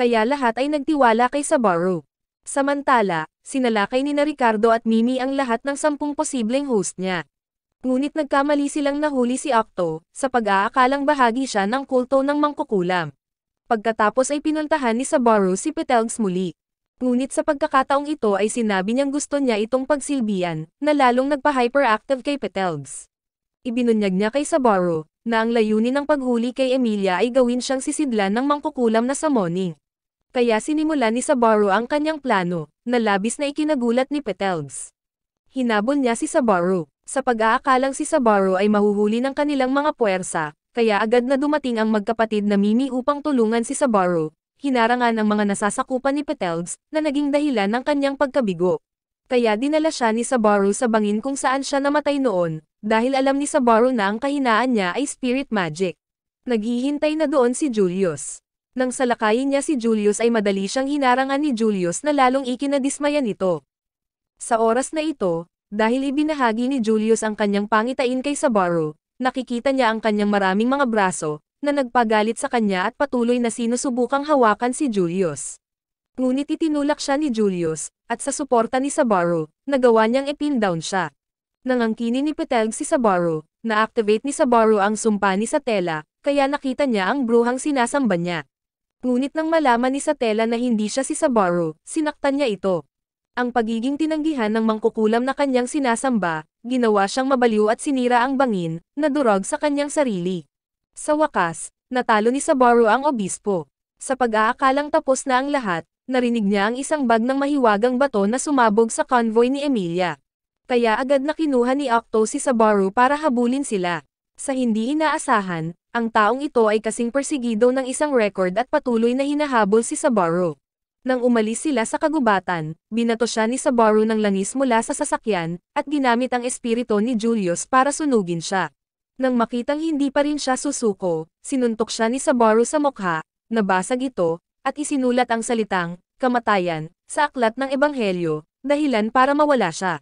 Kaya lahat ay nagtiwala kay Sabaru. Samantala, sinalakay ni na Ricardo at Mimi ang lahat ng 10 posibleng host niya. Ngunit nagkamali silang nahuli si Octo, sa pag-aakalang bahagi siya ng kulto ng mangkukulam. Pagkatapos ay pinuntahan ni Sabaru si Petelgs muli. Ngunit sa pagkakataong ito ay sinabi niyang gusto niya itong pagsilbihan, na lalong nagpa-hyperactive kay Petelgs. Ibinunyag niya kay Sabaru, na ang layunin ng paghuli kay Emilia ay gawin siyang sisidlan ng mangkukulam na summoning. Kaya sinimula ni Sabaru ang kanyang plano, na labis na ikinagulat ni Petelgs. Hinabol niya si Sabaru, sa pag-aakalang si Sabaru ay mahuhuli ng kanilang mga puwersa, kaya agad na dumating ang magkapatid na Mimi upang tulungan si Sabaru, hinarangan ang mga nasasakupan ni Petelgs, na naging dahilan ng kanyang pagkabigo. Kaya dinala siya ni Sabaru sa bangin kung saan siya namatay noon, dahil alam ni Sabaru na ang kahinaan niya ay spirit magic. Naghihintay na doon si Julius. Nang salakayin niya si Julius ay madali siyang hinarangan ni Julius na lalong ikinadismaya nito. Sa oras na ito, dahil ibinahagi ni Julius ang kanyang pangitain kay Sabaru, nakikita niya ang kanyang maraming mga braso, na nagpagalit sa kanya at patuloy na sinusubukang hawakan si Julius. Ngunit itinulak siya ni Julius, at sa suporta ni Sabaru, nagawa niyang ipin down siya. Nangangkinin ni Petelgs si Sabaru, na-activate ni Sabaru ang sumpa ni Satella, kaya nakita niya ang bruhang sinasamba niya. Ngunit nang malaman ni Satella na hindi siya si Sabaru, sinaktan niya ito. Ang pagiging tinanggihan ng mangkukulam na kanyang sinasamba, ginawa siyang mabaliw at sinira ang bangin, na durog sa kanyang sarili. Sa wakas, natalo ni Sabaru ang obispo. Sa pag-aakalang tapos na ang lahat, narinig niya ang isang bag ng mahiwagang bato na sumabog sa convoy ni Emilia. Kaya agad na kinuha ni Octo si Sabaru para habulin sila. Sa hindi inaasahan, ang taong ito ay kasing persigido ng isang record at patuloy na hinahabol si Sabaru. Nang umalis sila sa kagubatan, binato siya ni Sabaru ng langis mula sa sasakyan, at ginamit ang espiritu ni Julius para sunugin siya. Nang makitang hindi pa rin siya susuko, sinuntok siya ni Sabaru sa mukha, nabasag ito, at isinulat ang salitang, kamatayan, sa aklat ng ebanghelyo, dahilan para mawala siya.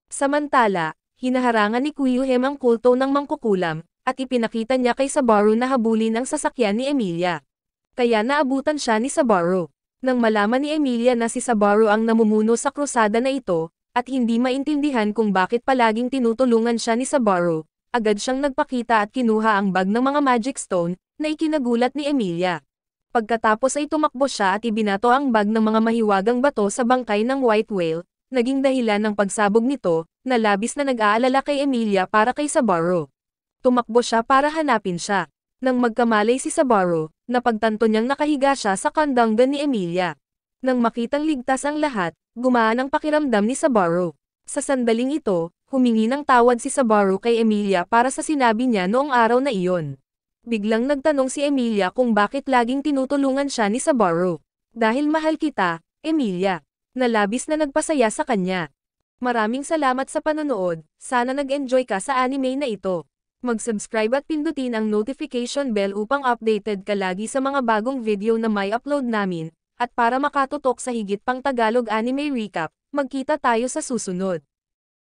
Samantala, hinaharangan ni Kyuhem ang kulto ng mangkukulam, at ipinakita niya kay Sabaru na habulin ang sasakyan ni Emilia. Kaya naabutan siya ni Sabaru. Nang malaman ni Emilia na si Sabaru ang namumuno sa krusada na ito, at hindi maintindihan kung bakit palaging tinutulungan siya ni Sabaru, Agad siyang nagpakita at kinuha ang bag ng mga magic stone, na ikinagulat ni Emilia. Pagkatapos ay tumakbo siya at ibinato ang bag ng mga mahiwagang bato sa bangkay ng white whale, naging dahilan ng pagsabog nito, na labis na nag-aalala kay Emilia para kay Sabaro. Tumakbo siya para hanapin siya. Nang magkamalay si Sabaro, napagtanto niyang nakahiga siya sa kandanggan ni Emilia. Nang makitang ligtas ang lahat, gumaan ang pakiramdam ni Sabaro. Sa sandaling ito, humingi ng tawad si Sabaro kay Emilia para sa sinabi niya noong araw na iyon. Biglang nagtanong si Emilia kung bakit laging tinutulungan siya ni Sabaro. Dahil mahal kita, Emilia. Na labis na nagpasaya sa kanya. Maraming salamat sa panonood, sana nag-enjoy ka sa anime na ito. Mag-subscribe at pindutin ang notification bell upang updated ka lagi sa mga bagong video na may upload namin, at para makatutok sa higit pang Tagalog anime recap, magkita tayo sa susunod.